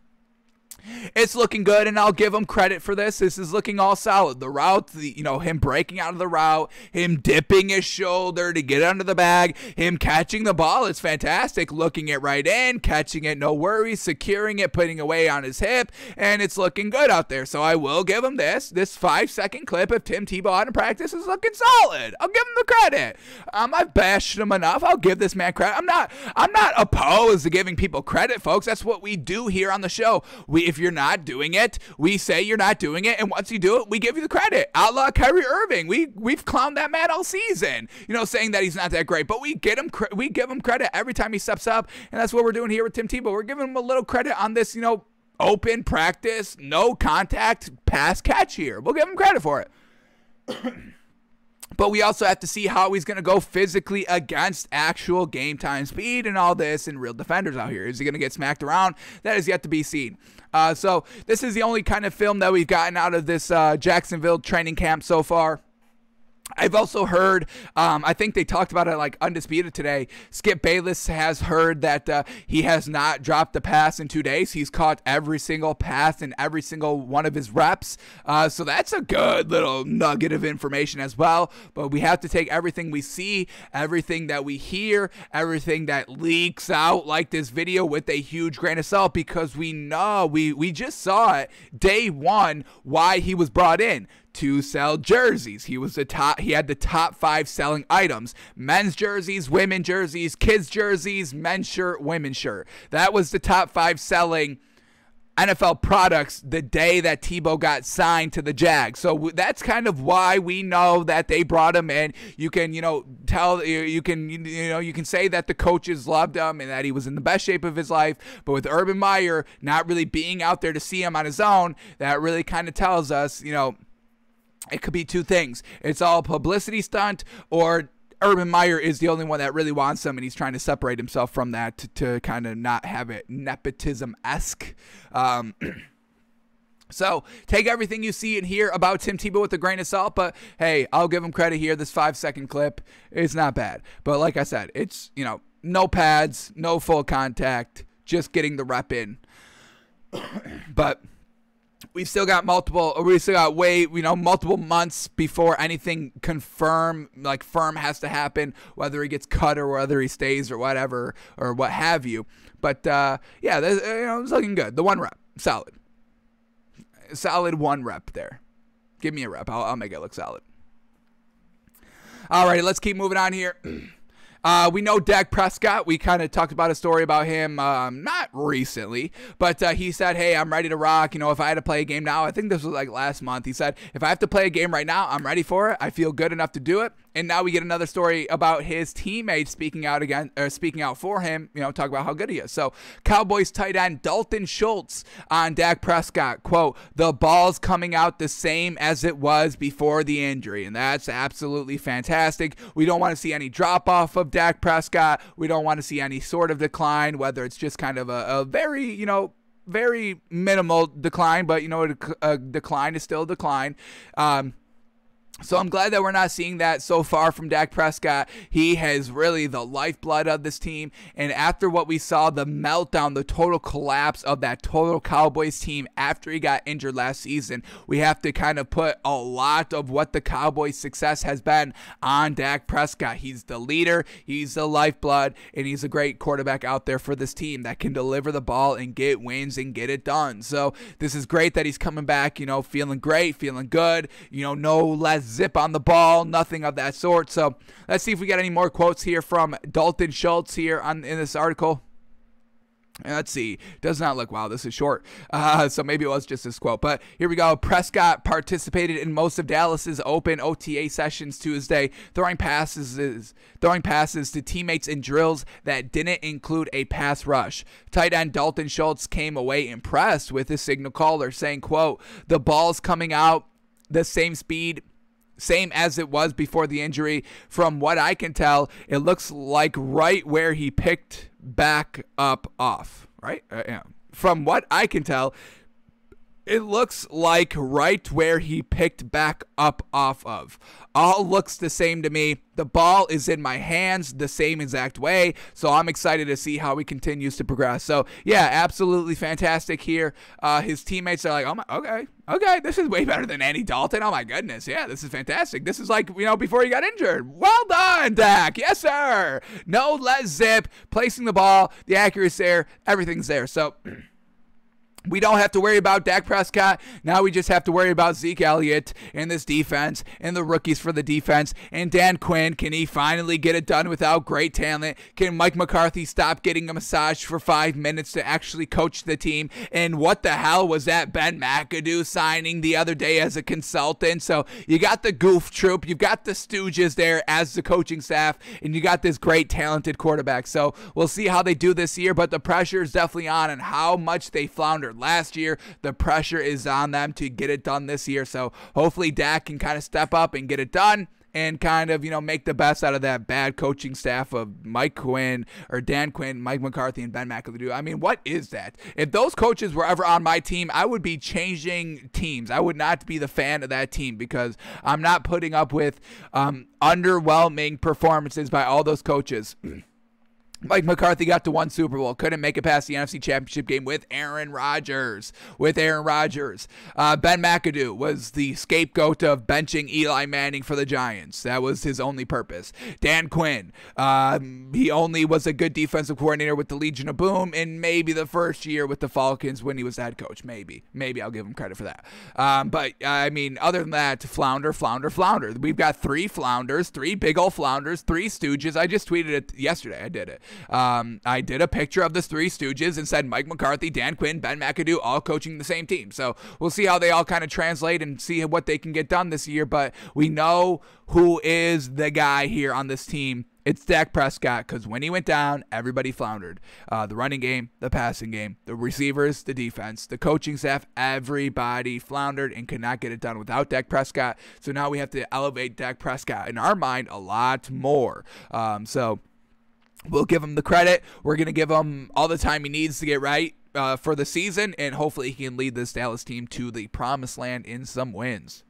It's looking good, and I'll give him credit for this. This is looking all solid. The route, him breaking out of the route, him dipping his shoulder to get under the bag, him catching the ball, it's fantastic. Looking it right in, catching it, no worries, securing it, putting away on his hip, and it's looking good out there. So I will give him this. This 5-second clip of Tim Tebow out in practice is looking solid. I'll give him the credit. I've bashed him enough. I'll give this man credit. I'm not opposed to giving people credit, folks. That's what we do here on the show. If you're not doing it, we say you're not doing it, and once you do it, we give you the credit. A la Kyrie Irving, we've clowned that man all season, saying that he's not that great, but we give him credit every time he steps up, and that's what we're doing here with Tim Tebow. We're giving him a little credit on this, open practice, no contact pass catch here. We'll give him credit for it. But we also have to see how he's going to go physically against actual game time speed and all this and real defenders out here. Is he going to get smacked around? That is yet to be seen. So this is the only kind of film that we've gotten out of this Jacksonville training camp so far. I've also heard, I think they talked about it like Undisputed today, Skip Bayless has heard that he has not dropped a pass in 2 days. He's caught every single pass in every single one of his reps. So that's a good little nugget of information as well. But we have to take everything we see, everything that we hear, everything that leaks out like this video with a huge grain of salt, because we know, we just saw it day one why he was brought in. To sell jerseys. He had the top 5 selling items: men's jerseys, women's jerseys, kids jerseys, men's shirt, women's shirt. That was the top 5 selling NFL products the day that Tebow got signed to the Jags. So that's kind of why we know that they brought him in. You can, tell, you can say that the coaches loved him and that he was in the best shape of his life. But with Urban Meyer not really being out there to see him on his own, that really kind of tells us, it could be two things. It's all a publicity stunt, or Urban Meyer is the only one that really wants him, and he's trying to separate himself from that to kind of not have it nepotism-esque. So take everything you see and hear about Tim Tebow with a grain of salt, but hey, I'll give him credit here. This 5-second clip is not bad. But like I said, it's, no pads, no full contact, just getting the rep in. But we've still got multiple months before anything firm has to happen, whether he gets cut or whether he stays or whatever or what have you. But it's looking good. The 1 rep, solid 1 rep there. Give me a rep. I'll make it look solid. All right, let's keep moving on here. We know Dak Prescott. We kind of talked about a story about him, not recently, but he said, hey, I'm ready to rock. If I had to play a game now, I think this was like last month. He said, if I have to play a game right now, I'm ready for it. I feel good enough to do it. And now we get another story about his teammates speaking out for him, talk about how good he is. So Cowboys tight end Dalton Schultz on Dak Prescott, quote, the ball's coming out the same as it was before the injury. And that's absolutely fantastic. We don't want to see any drop off of Dak Prescott. We don't want to see any sort of decline, whether it's just kind of a very, very minimal decline, but a decline is still a decline. So I'm glad that we're not seeing that so far from Dak Prescott. He has really the lifeblood of this team. And after what we saw, the meltdown, the total collapse of that total Cowboys team after he got injured last season, we have to kind of put a lot of what the Cowboys' success has been on Dak Prescott. He's the leader, he's the lifeblood, and he's a great quarterback out there for this team that can deliver the ball and get wins and get it done. So this is great that he's coming back, feeling great, feeling good, no less zip on the ball, nothing of that sort. So let's see if we got any more quotes here from Dalton Schultz here in this article. And let's see. Does not look, wow, this is short. So maybe it was just this quote. But here we go. Prescott participated in most of Dallas's open OTA sessions Tuesday, throwing passes to teammates in drills that didn't include a pass rush. Tight end Dalton Schultz came away impressed with his signal caller, saying, quote, the ball's coming out the same speed, same as it was before the injury. From what I can tell, it looks like right where he picked back up off, right? Yeah. From what I can tell, It looks like right where he picked back up off of. All looks the same to me. The ball is in my hands the same exact way, so I'm excited to see how he continues to progress. So, yeah, absolutely fantastic here. His teammates are like, oh, my, okay, this is way better than Andy Dalton. Oh, my goodness. Yeah, this is fantastic. This is like, before he got injured. Well done, Dak. Yes, sir. No let zip. Placing the ball, the accuracy there, everything's there. So we don't have to worry about Dak Prescott. Now we just have to worry about Zeke Elliott and this defense and the rookies for the defense. And Dan Quinn, can he finally get it done without great talent? Can Mike McCarthy stop getting a massage for 5 minutes to actually coach the team? And what the hell was that Ben McAdoo signing the other day as a consultant? So you got the goof troop, you've got the Stooges there as the coaching staff, and you got this great talented quarterback. So we'll see how they do this year, but the pressure is definitely on and how much they floundered last year. The pressure is on them to get it done this year. So hopefully Dak can kind of step up and get it done and kind of, make the best out of that bad coaching staff of Mike Quinn or Dan Quinn, Mike McCarthy, and Ben McAdoo. I mean, what is that? If those coaches were ever on my team, I would be changing teams. I would not be the fan of that team because I'm not putting up with underwhelming performances by all those coaches. Mike McCarthy got to one Super Bowl. Couldn't make it past the NFC Championship game with Aaron Rodgers. Ben McAdoo was the scapegoat of benching Eli Manning for the Giants. That was his only purpose. Dan Quinn, he only was a good defensive coordinator with the Legion of Boom in maybe the first year with the Falcons when he was the head coach. Maybe I'll give him credit for that. But I mean, other than that, flounder. We've got 3 flounders, 3 big old flounders, 3 stooges. I just tweeted it yesterday. I did it. I did a picture of the 3 Stooges and said Mike McCarthy, Dan Quinn, Ben McAdoo, all coaching the same team. So we'll see how they all kind of translate and see what they can get done this year. But we know who is the guy here on this team. It's Dak Prescott, because when he went down, everybody floundered. The running game, the passing game, the receivers, the defense, the coaching staff, everybody floundered and could not get it done without Dak Prescott. So now we have to elevate Dak Prescott, in our mind, a lot more. We'll give him the credit. We're going to give him all the time he needs to get right for the season, and hopefully he can lead this Dallas team to the promised land in some wins.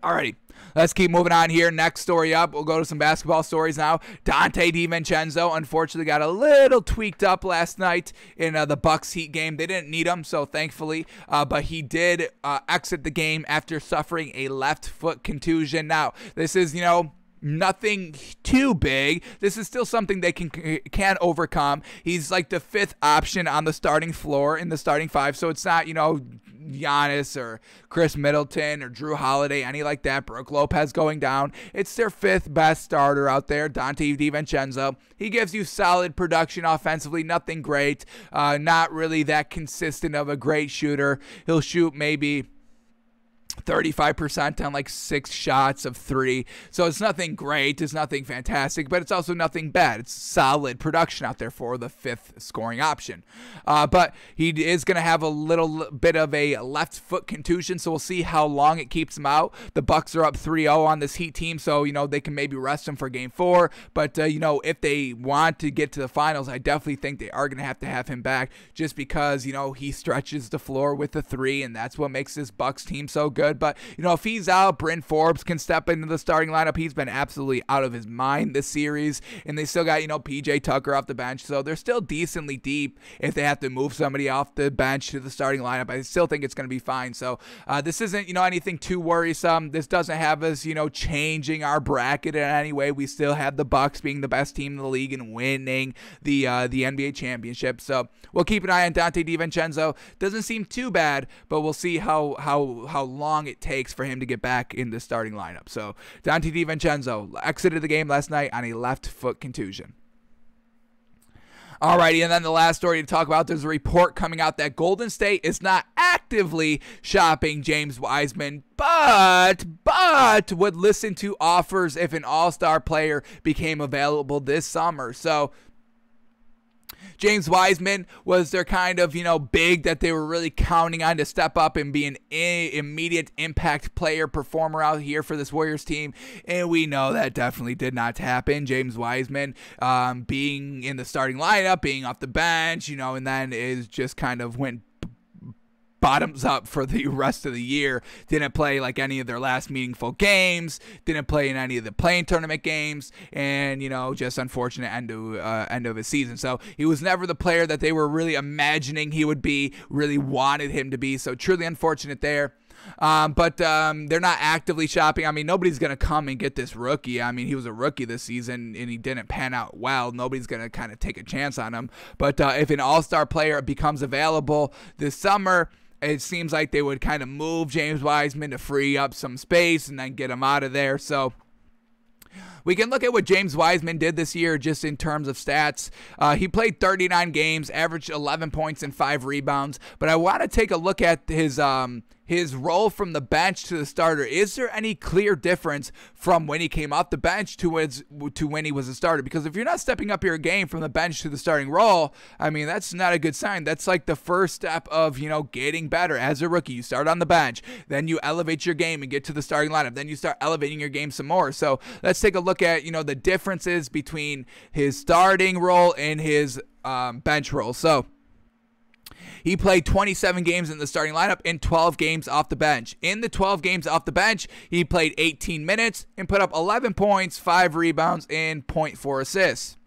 Alrighty, let's keep moving on here. Next story up, we'll go to some basketball stories now. Dante DiVincenzo unfortunately got a little tweaked up last night in the Bucks Heat game. They didn't need him, so thankfully, but he did exit the game after suffering a left foot contusion. Now, this is, nothing too big. This is still something they can overcome. He's like the 5th option on the starting floor in the starting 5, so it's not, Giannis or Chris Middleton or Drew Holiday, any like that. Brook Lopez going down. It's their 5th best starter out there, Dante DiVincenzo. He gives you solid production offensively, nothing great, not really that consistent of a great shooter. He'll shoot maybe 35% on like 6 shots of 3. So it's nothing great. It's nothing fantastic, but it's also nothing bad. It's solid production out there for the 5th scoring option. But he is going to have a little bit of a left foot contusion, so we'll see how long it keeps him out. The Bucks are up 3-0 on this Heat team, so, they can maybe rest him for game 4. But, if they want to get to the finals, I definitely think they are going to have him back just because, he stretches the floor with the 3, and that's what makes this Bucks team so good. But, if he's out, Bryn Forbes can step into the starting lineup. He's been absolutely out of his mind this series. And they still got, PJ Tucker off the bench. So they're still decently deep if they have to move somebody off the bench to the starting lineup. I still think it's going to be fine. So this isn't, anything too worrisome. This doesn't have us, changing our bracket in any way. We still have the Bucks being the best team in the league and winning the NBA championship. So we'll keep an eye on Dante DiVincenzo. Doesn't seem too bad, but we'll see how long it takes for him to get back in the starting lineup. So Dante DiVincenzo exited the game last night on a left foot contusion. Alrighty, and then the last story to talk about, there's a report coming out that Golden State is not actively shopping James Wiseman, but would listen to offers if an all-star player became available this summer. So James Wiseman was their kind of, big that they were really counting on to step up and be an immediate impact player performer out here for this Warriors team. And we know that definitely did not happen. James Wiseman being in the starting lineup, being off the bench, and then is just kind of went bottoms up for the rest of the year. Didn't play like any of their last meaningful games, didn't play in any of the playing tournament games, and just unfortunate end of his season. So he was never the player that they were really imagining he would be, really wanted him to be. So truly unfortunate there. But they're not actively shopping. I mean, nobody's going to come and get this rookie. I mean, he was a rookie this season, and he didn't pan out well. Nobody's going to kind of take a chance on him. But if an all-star player becomes available this summer, it seems like they would kind of move James Wiseman to free up some space and then get him out of there. So we can look at what James Wiseman did this year just in terms of stats. He played 39 games, averaged 11 points and 5 rebounds. But I want to take a look at his role from the bench to the starter. Is there any clear difference from when he came off the bench to when he was a starter? Because if you're not stepping up your game from the bench to the starting role, I mean, that's not a good sign. That's like the first step of, getting better as a rookie. You start on the bench, then you elevate your game and get to the starting lineup. Then you start elevating your game some more. So let's take a look at, the differences between his starting role and his bench role. So he played 27 games in the starting lineup and 12 games off the bench. In the 12 games off the bench, he played 18 minutes and put up 11 points, 5 rebounds, and 0.4 assists.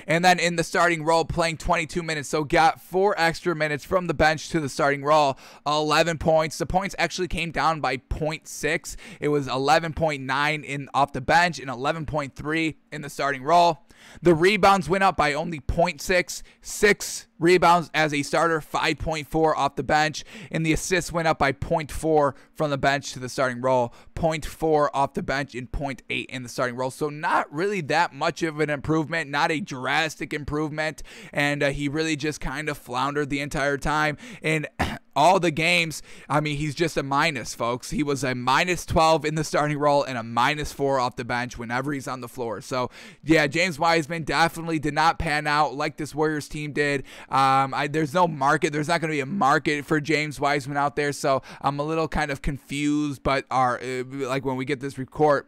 And then in the starting role, playing 22 minutes, so got 4 extra minutes from the bench to the starting role, 11 points. The points actually came down by 0.6. It was 11.9 off the bench and 11.3 in the starting role. The rebounds went up by only 0.6, 6 rebounds as a starter, 5.4 off the bench, and the assists went up by 0.4 from the bench to the starting role, 0.4 off the bench and 0.8 in the starting role. So not really that much of an improvement, not a drastic improvement, and he really just kind of floundered the entire time. And all the games, I mean, he's just a minus, folks. He was a minus 12 in the starting role and a minus 4 off the bench whenever he's on the floor. So, yeah, James Wiseman definitely did not pan out like this Warriors team did. There's no market. There's not going to be a market for James Wiseman out there. So I'm a little kind of confused, but like when we get this report,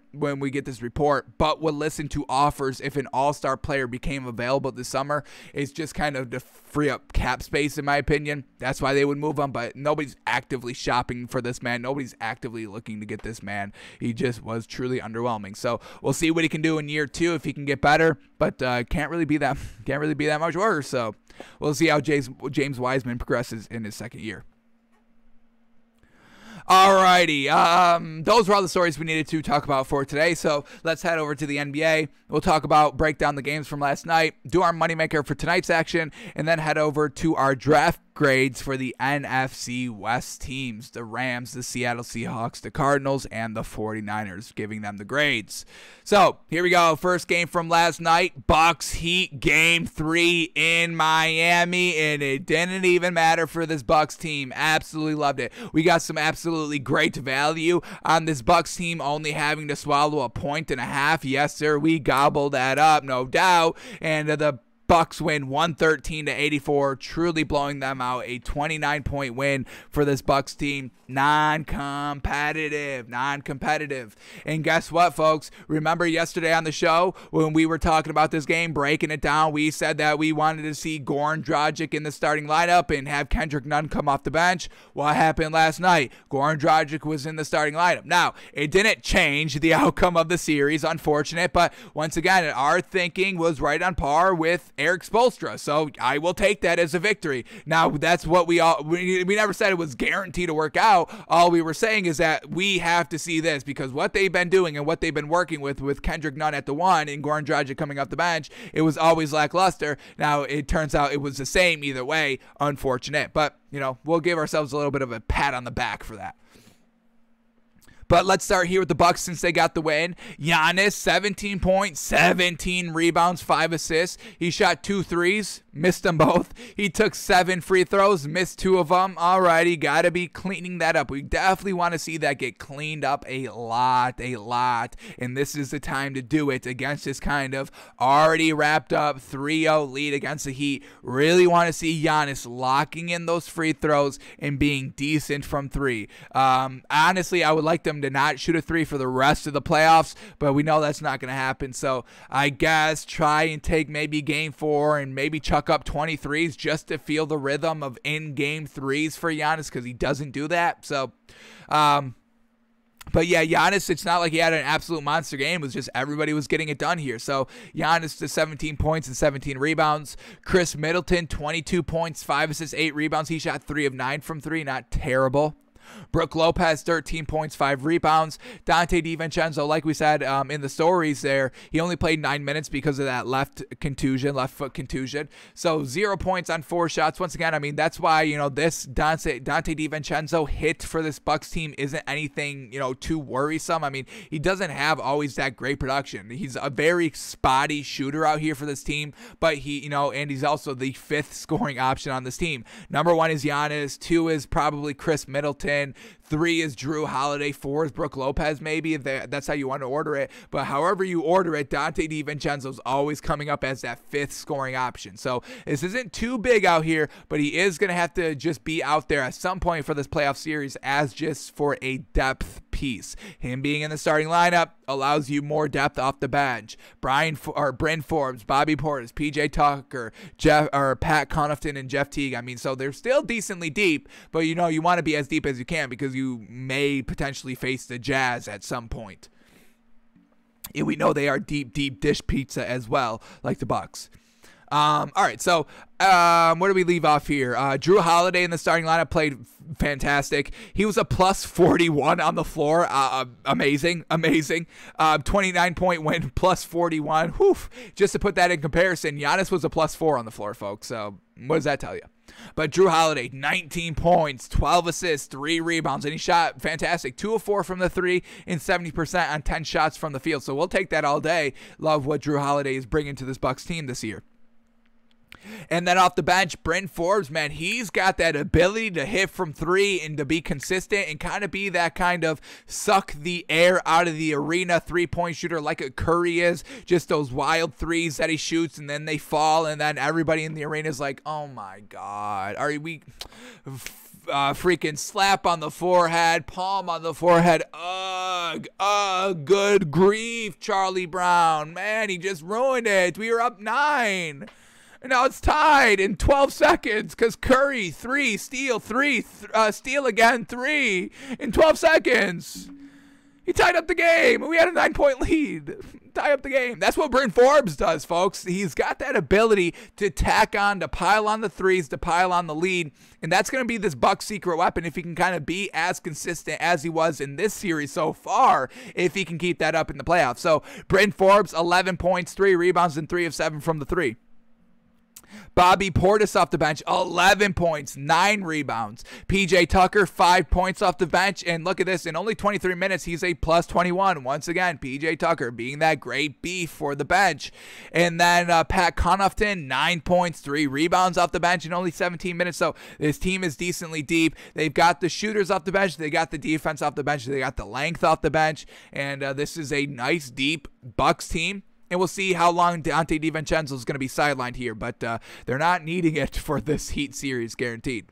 but we'll listen to offers if an all-star player became available this summer. It's just kind of to free up cap space, in my opinion. That's why they would move him. But nobody's actively shopping for this man. Nobody's actively looking to get this man. He just was truly underwhelming. So we'll see what he can do in year 2 if he can get better. But can't really be that much worse. So we'll see how James Wiseman progresses in his second year. Alrighty, those were all the stories we needed to talk about for today. So let's head over to the NBA. We'll break down the games from last night, do our moneymaker for tonight's action, and then head over to our draft grades for the NFC West teams, the Rams, the Seattle Seahawks, the Cardinals, and the 49ers, giving them the grades. So here we go. First game from last night, Bucks Heat game 3 in Miami, and it didn't even matter for this Bucks team. Absolutely loved it. We got some absolutely great value on this Bucks team, only having to swallow 1.5. Yes, sir, we gobbled that up, no doubt. And the Bucks win 113-84, truly blowing them out. A 29-point win for this Bucks team. Non-competitive. And guess what, folks? Remember yesterday on the show when we were talking about this game, breaking it down, we said that we wanted to see Goran Dragic in the starting lineup and have Kendrick Nunn come off the bench. What happened last night? Goran Dragic was in the starting lineup. Now, it didn't change the outcome of the series, unfortunate, but once again, our thinking was right on par with Eric Spoelstra, so I will take that as a victory. Now, that's what we never said it was guaranteed to work out. All we were saying is that we have to see this, because what they've been doing and what they've been working with Kendrick Nunn at the 1 and Goran Dragic coming off the bench, it was always lackluster. Now, it turns out it was the same either way. Unfortunate, but, we'll give ourselves a little bit of a pat on the back for that. But let's start here with the Bucks since they got the win. Giannis, 17 points, 17 rebounds, 5 assists. He shot 2 threes, missed them both. He took 7 free throws, missed 2 of them. Alrighty, got to be cleaning that up. We definitely want to see that get cleaned up a lot. And this is the time to do it against this kind of already wrapped up 3-0 lead against the Heat. Really want to see Giannis locking in those free throws and being decent from 3. Honestly, I would like them to not shoot a 3 for the rest of the playoffs, but we know that's not going to happen. So I guess try and take maybe game 4 and maybe chuck up 23s just to feel the rhythm of in-game 3s for Giannis, because he doesn't do that. So, but yeah, Giannis, it's not like he had an absolute monster game. It was just everybody was getting it done here. So Giannis to 17 points and 17 rebounds. Chris Middleton, 22 points, 5 assists, 8 rebounds. He shot 3 of 9 from 3. Not terrible. Brook Lopez, 13 points, 5 rebounds. Dante DiVincenzo, like we said in the stories there, he only played 9 minutes because of that left foot contusion. So 0 points on 4 shots. Once again, I mean, that's why, this Dante DiVincenzo hit for this Bucks team isn't anything, too worrisome. I mean, he doesn't have always that great production. He's a very spotty shooter out here for this team, but he, and he's also the 5th scoring option on this team. Number 1 is Giannis. 2 is probably Chris Middleton. 3 is Drew Holiday. 4 is Brook Lopez, maybe, if that's how you want to order it. But however you order it, Dante DiVincenzo's always coming up as that 5th scoring option. So this isn't too big out here, but he is going to have to just be out there at some point for this playoff series as just for a depth piece. Him being in the starting lineup allows you more depth off the bench. Bryn Forbes, Bobby Portis, PJ Tucker, Pat Connaughton, and Jeff Teague. I mean, so they're still decently deep, but you want to be as deep as you can because you may potentially face the Jazz at some point. And we know they are deep dish pizza as well, like the Bucks. All right, so where do we leave off here? Drew Holiday in the starting lineup played fantastic. He was a plus 41 on the floor. Amazing. 29-point win, plus 41. Whew. Just to put that in comparison, Giannis was a plus 4 on the floor, folks. So what does that tell you? But Drew Holiday, 19 points, 12 assists, 3 rebounds, and he shot fantastic. 2 of 4 from the 3 and 70% on 10 shots from the field. So we'll take that all day. Love what Drew Holiday is bringing to this Bucks team this year. And then off the bench, Bryn Forbes, man, he's got that ability to hit from 3 and to be consistent and kind of be that kind of suck the air out of the arena 3-point shooter like a Curry is. Just those wild 3s that he shoots and then they fall and then everybody in the arena is like, oh my God, are we freaking slap on the forehead, palm on the forehead. Ugh, good grief, Charlie Brown. Man, he just ruined it. We were up 9. And now it's tied in 12 seconds because Curry, 3, steal, 3, steal again, 3 in 12 seconds. He tied up the game. We had a 9-point lead. Tie up the game. That's what Bryn Forbes does, folks. He's got that ability to tack on, to pile on the 3s, to pile on the lead. And that's going to be this Bucks' secret weapon if he can kind of be as consistent as he was in this series so far, if he can keep that up in the playoffs. So Bryn Forbes, 11 points, 3 rebounds, and 3 of 7 from the 3. Bobby Portis off the bench, 11 points, 9 rebounds. PJ Tucker, 5 points off the bench. And look at this, in only 23 minutes, he's a plus 21. Once again, PJ Tucker being that great beef for the bench. And then Pat Connaughton, 9 points, 3 rebounds off the bench in only 17 minutes. So this team is decently deep. They've got the shooters off the bench. They got the defense off the bench. They got the length off the bench. And this is a nice, deep Bucks team. And we'll see how long Dante DiVincenzo is going to be sidelined here. But they're not needing it for this Heat series, guaranteed.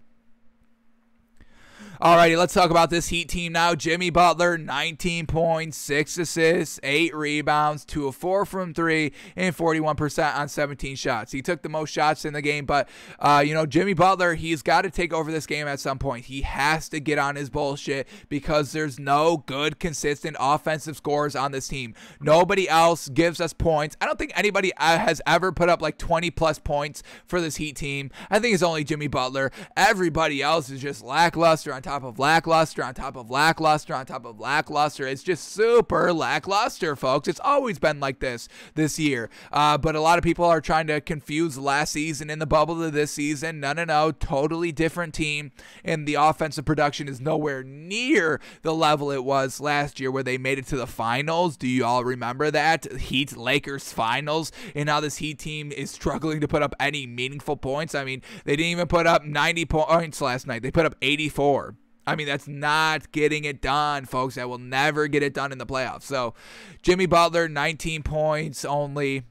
Alrighty, let's talk about this Heat team now. Jimmy Butler, 19 points, 6 assists, 8 rebounds, 2 of 4 from 3, and 41% on 17 shots. He took the most shots in the game, but, Jimmy Butler, he's got to take over this game at some point. He has to get on his bullshit because there's no good, consistent offensive scorers on this team. Nobody else gives us points. I don't think anybody has ever put up like 20-plus points for this Heat team. I think it's only Jimmy Butler. Everybody else is just lackluster on top top of lackluster on top of lackluster on top of lackluster. It's just super lackluster, folks. It's always been like this year. But a lot of people are trying to confuse last season in the bubble to this season. No. Totally different team. And the offensive production is nowhere near the level it was last year where they made it to the finals. Do you all remember that? Heat-Lakers finals. And now this Heat team is struggling to put up any meaningful points. I mean, they didn't even put up 90 points last night. They put up 84. I mean, that's not getting it done, folks. That will never get it done in the playoffs. So, Jimmy Butler, 19 points only.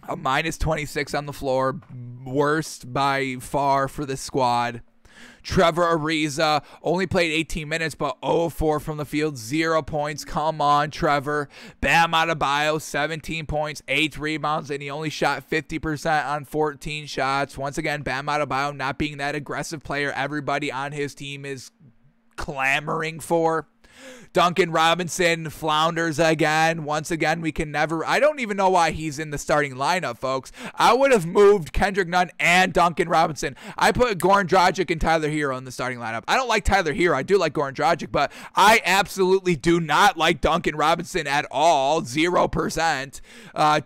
A minus 26 on the floor. Worst by far for the squad. Trevor Ariza only played 18 minutes, but 0-4 from the field, 0 points. Come on, Trevor. Bam Adebayo, 17 points, 8 rebounds, and he only shot 50% on 14 shots. Once again, Bam Adebayo not being that aggressive player everybody on his team is clamoring for. Duncan Robinson flounders again. Once again, we can never... I don't even know why he's in the starting lineup, folks. I would have moved Kendrick Nunn and Duncan Robinson. I put Goran Dragic and Tyler Hero in the starting lineup. I don't like Tyler Hero. I do like Goran Dragic, but I absolutely do not like Duncan Robinson at all. 0%.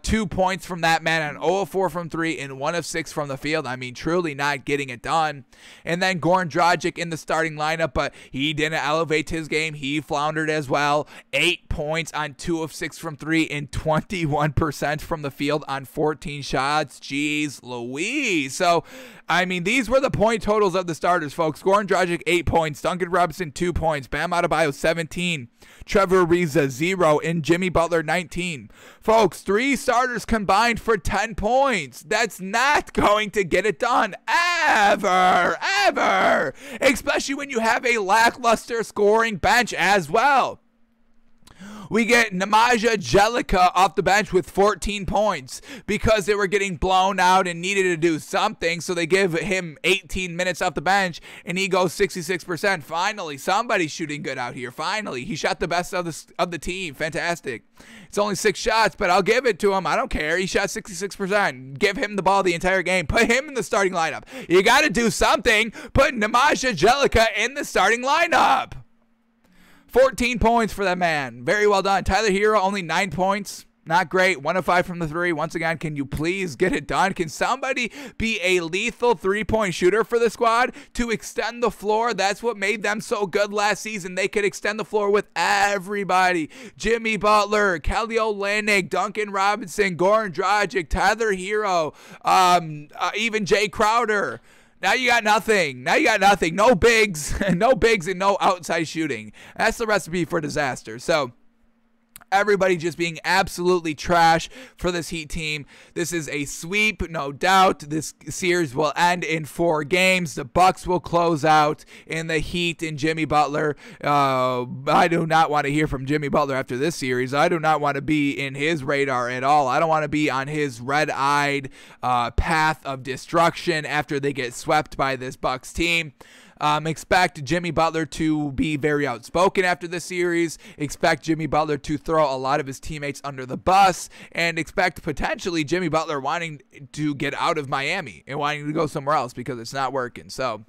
2 points from that man, and 0-4 from 3 and 1 of 6 from the field. I mean, truly not getting it done. And then Goran Dragic in the starting lineup, but he didn't elevate his game. He floundered as well. 8 points on 2 of 6 from 3 and 21% from the field on 14 shots. Jeez Louise. So, I mean, these were the point totals of the starters, folks. Goran Dragic, 8 points. Duncan Robinson, 2 points. Bam Adebayo, 17. Trevor Ariza, 0. And Jimmy Butler, 19. Folks, 3 starters combined for 10 points. That's not going to get it done ever. Especially when you have a lackluster scoring bench as well. We get Namaja Jellica off the bench with 14 points because they were getting blown out and needed to do something. So they give him 18 minutes off the bench and he goes 66%. Finally, somebody's shooting good out here. Finally, he shot the best of the team. Fantastic. It's only 6 shots, but I'll give it to him. I don't care. He shot 66%. Give him the ball the entire game. Put him in the starting lineup. You got to do something. Put Namaja Jellica in the starting lineup. 14 points for that man. Very well done. Tyler Hero, only 9 points. Not great. 1 of 5 from the 3. Once again, can you please get it done? Can somebody be a lethal 3-point shooter for the squad to extend the floor? That's what made them so good last season. They could extend the floor with everybody. Jimmy Butler, Kelly Olynyk, Duncan Robinson, Goran Dragic, Tyler Hero, even Jay Crowder. Now you got nothing. No bigs, and no outside shooting. That's the recipe for disaster. So everybody just being absolutely trash for this Heat team. This is a sweep, no doubt. This series will end in 4 games. The Bucks will close out, and the Heat and Jimmy Butler. I do not want to hear from Jimmy Butler after this series. I do not want to be in his radar at all. I don't want to be on his red-eyed path of destruction after they get swept by this Bucks team. Expect Jimmy Butler to be very outspoken after this series. Expect Jimmy Butler to throw a lot of his teammates under the bus. And expect potentially Jimmy Butler wanting to get out of Miami and wanting to go somewhere else because it's not working. So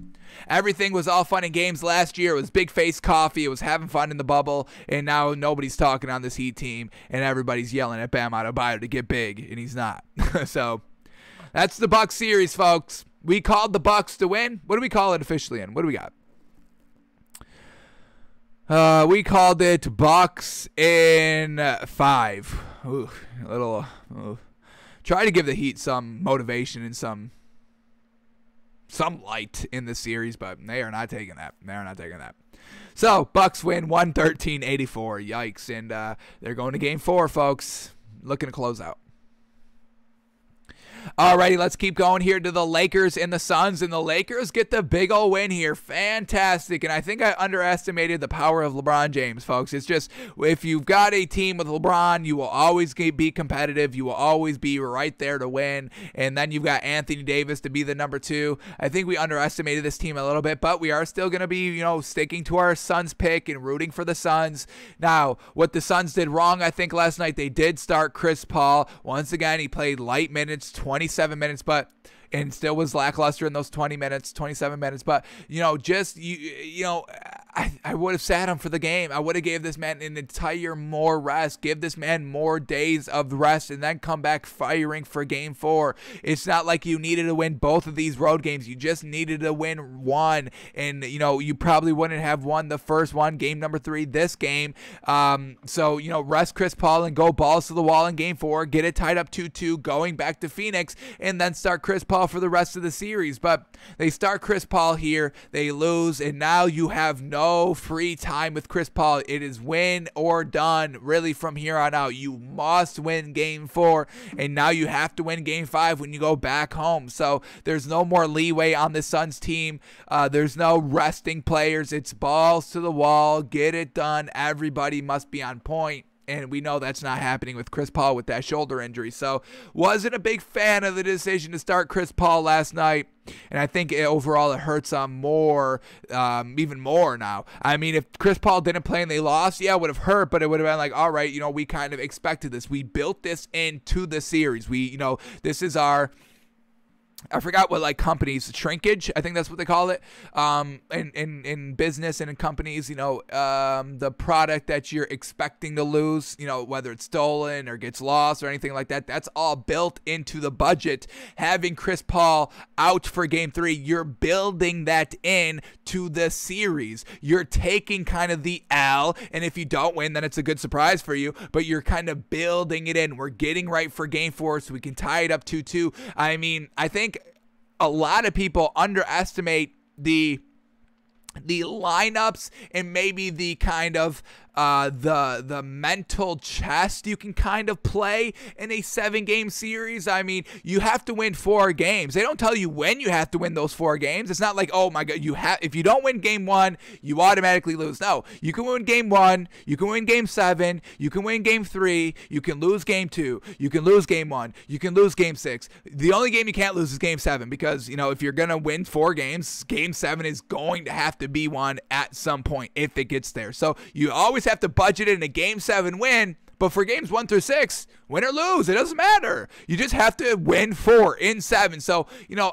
everything was all fun and games last year. It was big face coffee. It was having fun in the bubble. And now nobody's talking on this Heat team. And everybody's yelling at Bam Adebayo to get big. And he's not. So that's the Bucks series, folks. We called the Bucks to win. What do we call it officially in? What do we got? We called it Bucks in 5. Ooh, a little. Try to give the Heat some motivation and some light in this series, but they are not taking that. So Bucks win 113-84. Yikes! And they're going to Game 4, folks. Looking to close out. Alrighty, let's keep going here to the Lakers and the Suns, and the Lakers get the big old win here. Fantastic, and I think I underestimated the power of LeBron James, folks. It's just, if you've got a team with LeBron, you will always be competitive. You will always be right there to win, and then you've got Anthony Davis to be the number 2. I think we underestimated this team a little bit, but we are still going to be, sticking to our Suns pick and rooting for the Suns. Now, what the Suns did wrong, I think, last night, they did start Chris Paul. Once again, he played light minutes, 27 minutes, but and still was lackluster in those 20 minutes, 27 minutes. But, I would have sat him for the game. I would have gave this man an entire more rest, give this man more days of rest, and then come back firing for game 4. It's not like you needed to win both of these road games. You just needed to win one, and, you probably wouldn't have won the first one, game number 3, this game. So, rest Chris Paul and go balls to the wall in game 4, get it tied up 2-2, going back to Phoenix, and then start Chris Paul for the rest of the series. But they start Chris Paul here, they lose, and now you have no free time with Chris Paul. It is win or done, really, from here on out. You must win game 4, and now you have to win game 5 when you go back home. So there's no more leeway on the Suns team. There's no resting players. It's balls to the wall, get it done. Everybody must be on point. And we know that's not happening with Chris Paul with that shoulder injury. So wasn't a big fan of the decision to start Chris Paul last night. And I think overall it hurts more, even more now. I mean, if Chris Paul didn't play and they lost, yeah, it would have hurt, but it would have been like, all right, we kind of expected this. We built this into the series. This is our... I forgot what companies, shrinkage, I think that's what they call it, in business and in companies, the product that you're expecting to lose, whether it's stolen or gets lost or anything like that, that's all built into the budget. Having Chris Paul out for game 3, you're building that in to the series. You're taking kind of the L, and if you don't win, then it's a good surprise for you, but you're kind of building it in. We're getting right for game 4 so we can tie it up 2-2. I mean, I think a lot of people underestimate the lineups and maybe the kind of the mental chess you can kind of play in a 7-game series. I mean, you have to win 4 games. They don't tell you when you have to win those 4 games. It's not like, oh my God, if you don't win game 1, you automatically lose. No, you can win game 1, you can win game 7, you can win game 3, you can lose game 2, you can lose game 1, you can lose game 6. The only game you can't lose is game 7 because, if you're going to win 4 games, game 7 is going to have to be one at some point if it gets there. So you always have to budget in a game 7 win, but for games 1 through 6, win or lose, it doesn't matter. You just have to win 4 in 7. So,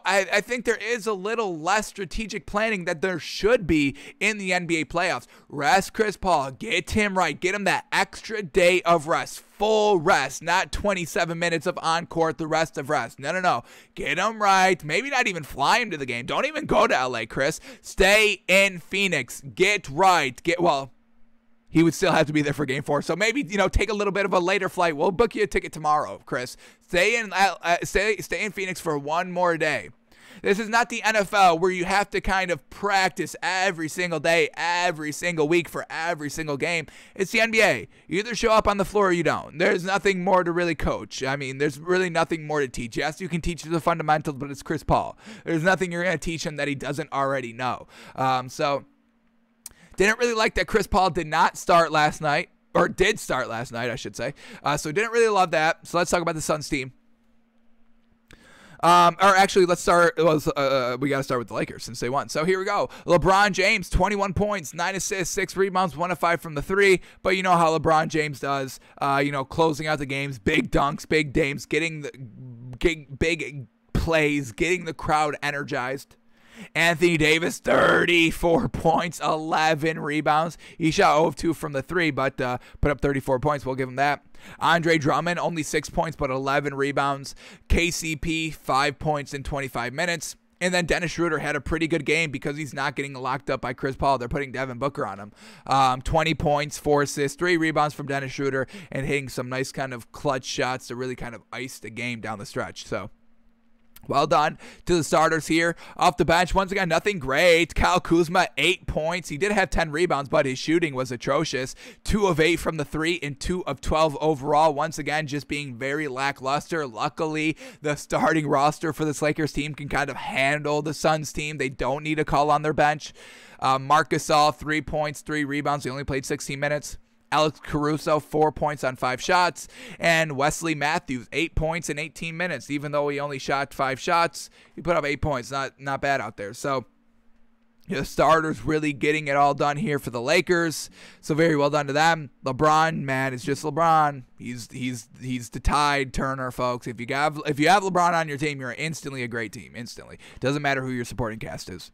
I think there is a little less strategic planning that there should be in the NBA playoffs. Rest Chris Paul, get him right, get him that extra day of rest. Full rest, not 27 minutes of on-court, the rest of rest. No. Get him right. Maybe not even fly him to the game. Don't even go to LA, Chris. Stay in Phoenix. Get right. He would still have to be there for game 4. So maybe, take a little bit of a later flight. We'll book you a ticket tomorrow, Chris. Stay in Phoenix for one more day. This is not the NFL where you have to kind of practice every single day, every single week for every single game. It's the NBA. You either show up on the floor or you don't. There's nothing more to really coach. I mean, there's really nothing more to teach. Yes, you can teach the fundamentals, but it's Chris Paul. There's nothing you're going to teach him that he doesn't already know. Didn't really like that Chris Paul did not start last night, or did start last night, I should say. So didn't really love that. So let's talk about the Suns team. Or actually, let's start. We got to start with the Lakers since they won. So here we go. LeBron James, 21 points, 9 assists, 6 rebounds, 1 of 5 from the 3. But you know how LeBron James does. Closing out the games, big dunks, big dames, getting the big plays, getting the crowd energized. Anthony Davis, 34 points, 11 rebounds. He shot 0 of 2 from the 3, but put up 34 points. We'll give him that. Andre Drummond, only 6 points, but 11 rebounds. KCP, 5 points in 25 minutes. And then Dennis Schroeder had a pretty good game because he's not getting locked up by Chris Paul. They're putting Devin Booker on him. 20 points, 4 assists, 3 rebounds from Dennis Schroeder, and hitting some nice kind of clutch shots to really kind of ice the game down the stretch. So well done to the starters here. Off the bench, once again, nothing great. Kyle Kuzma, 8 points. He did have 10 rebounds, but his shooting was atrocious. 2 of 8 from the 3 and 2 of 12 overall. Once again, just being very lackluster. Luckily, the starting roster for this Lakers team can kind of handle the Suns team. They don't need a call on their bench. Marc Gasol, 3 points, 3 rebounds. He only played 16 minutes. Alex Caruso, 4 points on 5 shots. And Wesley Matthews, 8 points in 18 minutes. Even though he only shot 5 shots, he put up 8 points. Not bad out there. So, The starters really getting it all done here for the Lakers, so very well done to them. LeBron, man, it's just LeBron. He's the Tide Turner, folks. If you have LeBron on your team, you're instantly a great team. Instantly, doesn't matter who your supporting cast is.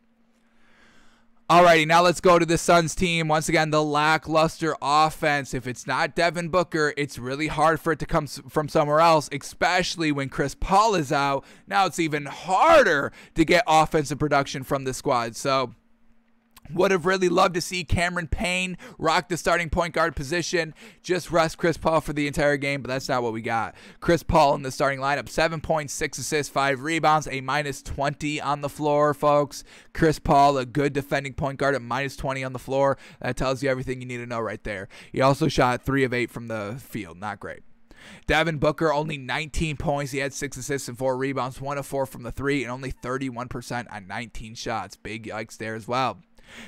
Alrighty, now let's go to the Suns team. Once again, the lackluster offense. If it's not Devin Booker, it's really hard for it to come from somewhere else, especially when Chris Paul is out. Now it's even harder to get offensive production from the squad. So would have really loved to see Cameron Payne rock the starting point guard position, just rest Chris Paul for the entire game, but that's not what we got. Chris Paul in the starting lineup, 7 points, 6 assists, 5 rebounds, a -20 on the floor, folks. Chris Paul, a good defending point guard at -20 on the floor. That tells you everything you need to know right there. He also shot 3 of 8 from the field. Not great. Devin Booker, only 19 points. He had 6 assists and 4 rebounds, 1 of 4 from the 3, and only 31% on 19 shots. Big yikes there as well.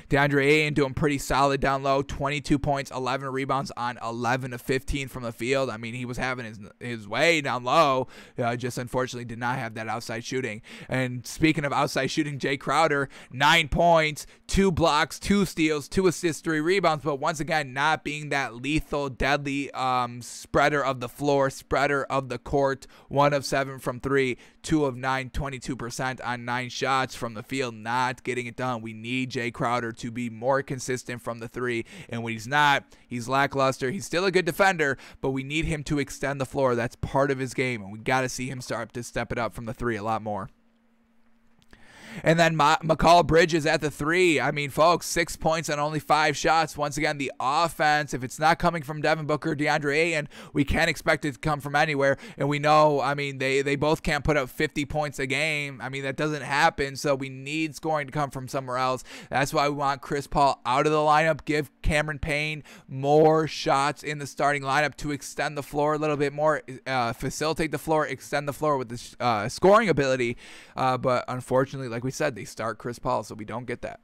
DeAndre Ayton doing pretty solid down low, 22 points, 11 rebounds on 11 of 15 from the field. I mean, he was having his way down low, just unfortunately did not have that outside shooting. And speaking of outside shooting, Jay Crowder, 9 points, 2 blocks, 2 steals, 2 assists, 3 rebounds, but once again, not being that lethal, deadly spreader of the floor, spreader of the court. 1 of 7 from 3, 2 of 9, 22% on 9 shots from the field, not getting it done. We need Jay Crowder to be more consistent from the 3, and when he's not, he's lackluster. He's still a good defender, but we need him to extend the floor. That's part of his game, and we got to see him start to step it up from the 3 a lot more. And then McCall Bridges at the 3. I mean, folks, 6 points on only 5 shots. Once again, the offense, if it's not coming from Devin Booker, DeAndre Ayton, we can't expect it to come from anywhere. And we know, I mean, they both can't put up 50 points a game. I mean, that doesn't happen. So we need scoring to come from somewhere else. That's why we want Chris Paul out of the lineup. Give Cameron Payne more shots in the starting lineup to extend the floor a little bit more, facilitate the floor, extend the floor with the scoring ability. But unfortunately, like we said, they start Chris Paul, so we don't get that.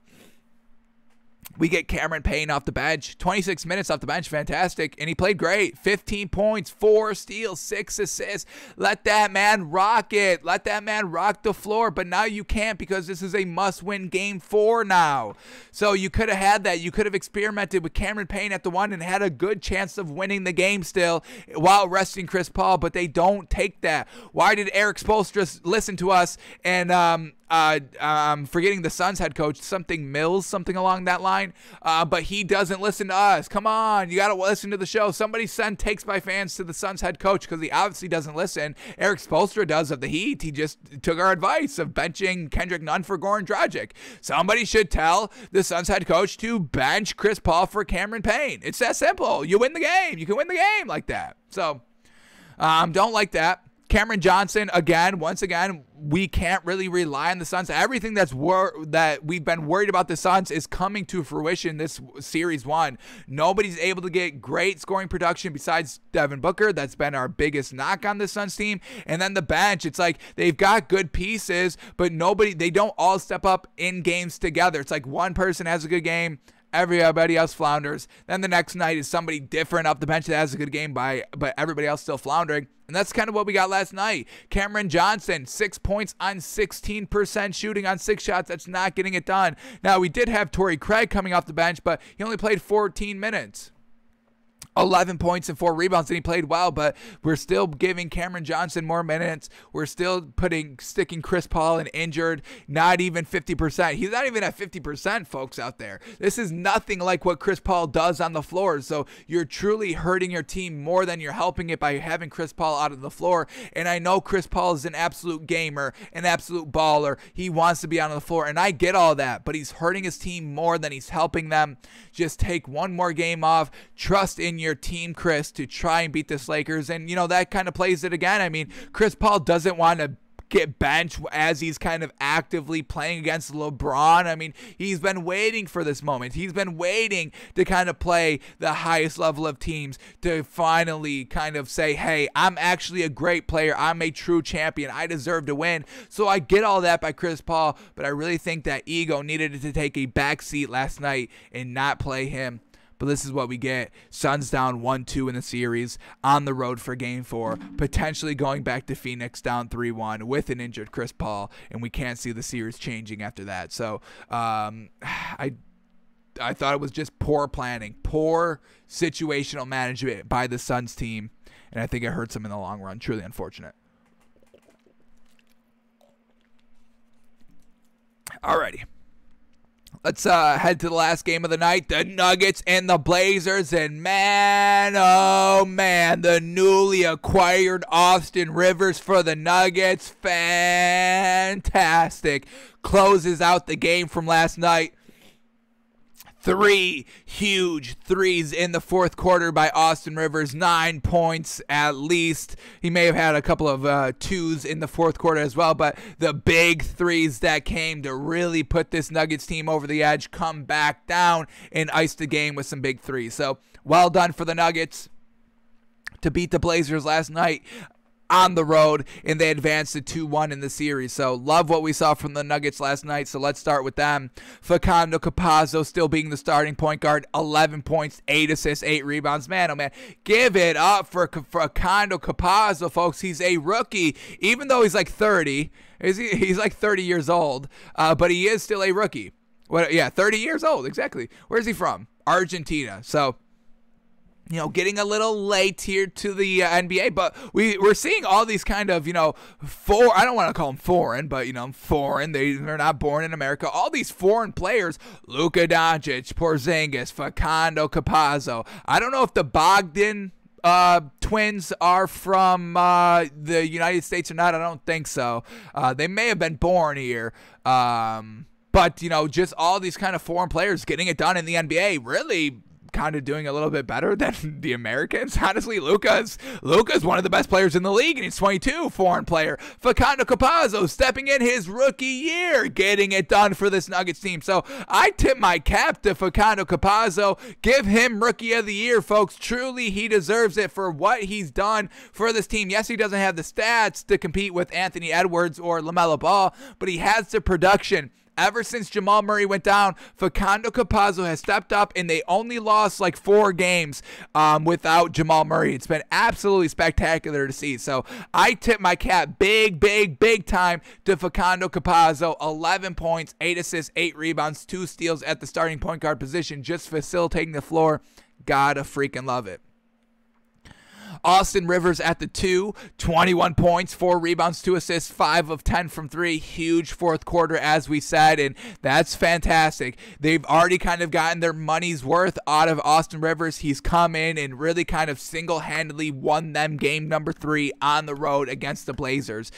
We get Cameron Payne off the bench, 26 minutes off the bench, fantastic, and he played great. 15 points, 4 steals, 6 assists. Let that man rock it. Let that man rock the floor, but now you can't because this is a must-win game 4 now. So you could have had that. You could have experimented with Cameron Payne at the 1 and had a good chance of winning the game still while resting Chris Paul, but they don't take that. Why did Eric Spoelstra listen to us and I'm forgetting the Suns head coach, something Mills, something along that line, but he doesn't listen to us. Come on, you got to listen to the show. Somebody send Takes by Fans to the Suns head coach because he obviously doesn't listen. Eric Spoelstra does of the Heat. He just took our advice of benching Kendrick Nunn for Goran Dragic. Somebody should tell the Suns head coach to bench Chris Paul for Cameron Payne. It's that simple. You win the game. You can win the game like that. So don't like that. Cameron Johnson, once again, we can't really rely on the Suns. Everything that we've been worried about the Suns is coming to fruition this Series 1. Nobody's able to get great scoring production besides Devin Booker. That's been our biggest knock on the Suns team. And then the bench, it's like they've got good pieces, but they don't all step up in games together. It's like one person has a good game, everybody else flounders. Then the next night is somebody different off the bench that has a good game, but everybody else still floundering. And that's kind of what we got last night. Cameron Johnson, 6 points on 16% shooting on 6 shots. That's not getting it done. Now, we did have Torrey Craig coming off the bench, but he only played 14 minutes. 11 points and 4 rebounds, and he played well, but we're still giving Cameron Johnson more minutes. We're still sticking Chris Paul in injured, not even 50%. He's not even at 50%, folks, out there. This is nothing like what Chris Paul does on the floor, so you're truly hurting your team more than you're helping it by having Chris Paul out of the floor, and I know Chris Paul is an absolute gamer, an absolute baller. He wants to be out on the floor, and I get all that, but he's hurting his team more than he's helping them. Just take one more game off. Trust in your team, Chris, to try and beat this Lakers. And, that kind of plays it again. I mean, Chris Paul doesn't want to get benched as he's kind of actively playing against LeBron. I mean, he's been waiting for this moment. He's been waiting to kind of play the highest level of teams to finally kind of say, hey, I'm actually a great player. I'm a true champion. I deserve to win. So I get all that by Chris Paul, but I really think that ego needed to take a back seat last night and not play him. But this is what we get. Suns down 1-2 in the series on the road for Game 4, potentially going back to Phoenix down 3-1 with an injured Chris Paul, and we can't see the series changing after that. So I thought it was just poor planning, poor situational management by the Suns team, and I think it hurts them in the long run. Truly unfortunate. Alrighty. Let's head to the last game of the night, the Nuggets and the Blazers. And man, oh man, the newly acquired Austin Rivers for the Nuggets. Fantastic. Closes out the game from last night. 3 huge threes in the fourth quarter by Austin Rivers. 9 points at least. He may have had a couple of twos in the fourth quarter as well, but the big threes that came to really put this Nuggets team over the edge, come back down and ice the game with some big threes. So well done for the Nuggets to beat the Blazers last night on the road, and they advanced to 2-1 in the series. So love what we saw from the Nuggets last night. So let's start with them. Facundo Campazzo still being the starting point guard, 11 points, 8 assists, 8 rebounds. Man, oh man, give it up for Facundo Campazzo, folks. He's a rookie, even though he's like 30. He's like 30 years old, but he is still a rookie. Yeah, 30 years old, exactly. Where's he from? Argentina. So, you know, getting a little late here to the NBA, but we're seeing all these kind of, you know, I don't want to call them foreign, but, you know, foreign. They're not born in America. All these foreign players, Luka Doncic, Porzingis, Facundo Campazzo. I don't know if the Bogdan twins are from the United States or not. I don't think so. They may have been born here. But, you know, just all these kind of foreign players getting it done in the NBA, really kind of doing a little bit better than the Americans. Honestly, Luka's one of the best players in the league, and he's 22, foreign player. Facundo Campazzo stepping in his rookie year, getting it done for this Nuggets team. So I tip my cap to Facundo Campazzo. Give him rookie of the year, folks. Truly, he deserves it for what he's done for this team. Yes, he doesn't have the stats to compete with Anthony Edwards or LaMelo Ball, but he has the production. Ever since Jamal Murray went down, Facundo Campazzo has stepped up, and they only lost like 4 games without Jamal Murray. It's been absolutely spectacular to see. So I tip my cap big time to Facundo Campazzo. 11 points, 8 assists, 8 rebounds, 2 steals at the starting point guard position, just facilitating the floor. Gotta freaking love it. Austin Rivers at the 2, 21 points, 4 rebounds, 2 assists, 5 of 10 from 3. Huge fourth quarter, as we said, and that's fantastic. They've already kind of gotten their money's worth out of Austin Rivers. He's come in and really kind of single-handedly won them game number 3 on the road against the Blazers.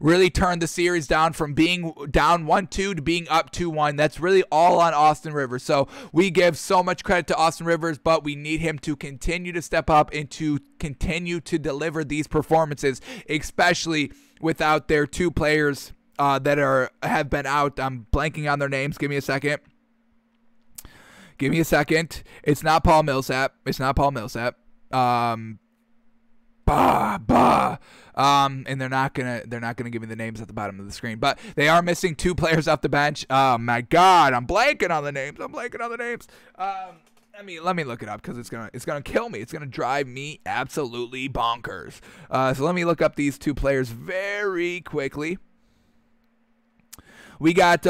Really turned the series down from being down 1-2 to being up 2-1. That's really all on Austin Rivers. So we give so much credit to Austin Rivers, but we need him to continue to step up and to continue to deliver these performances, especially without their 2 players that have been out. I'm blanking on their names. Give me a second. It's not Paul Millsap. And they're not gonna give me the names at the bottom of the screen, but they are missing 2 players off the bench. Oh my God, I'm blanking on the names. Let me look it up because it's gonna kill me. It's gonna drive me absolutely bonkers. So let me look up these 2 players very quickly. We got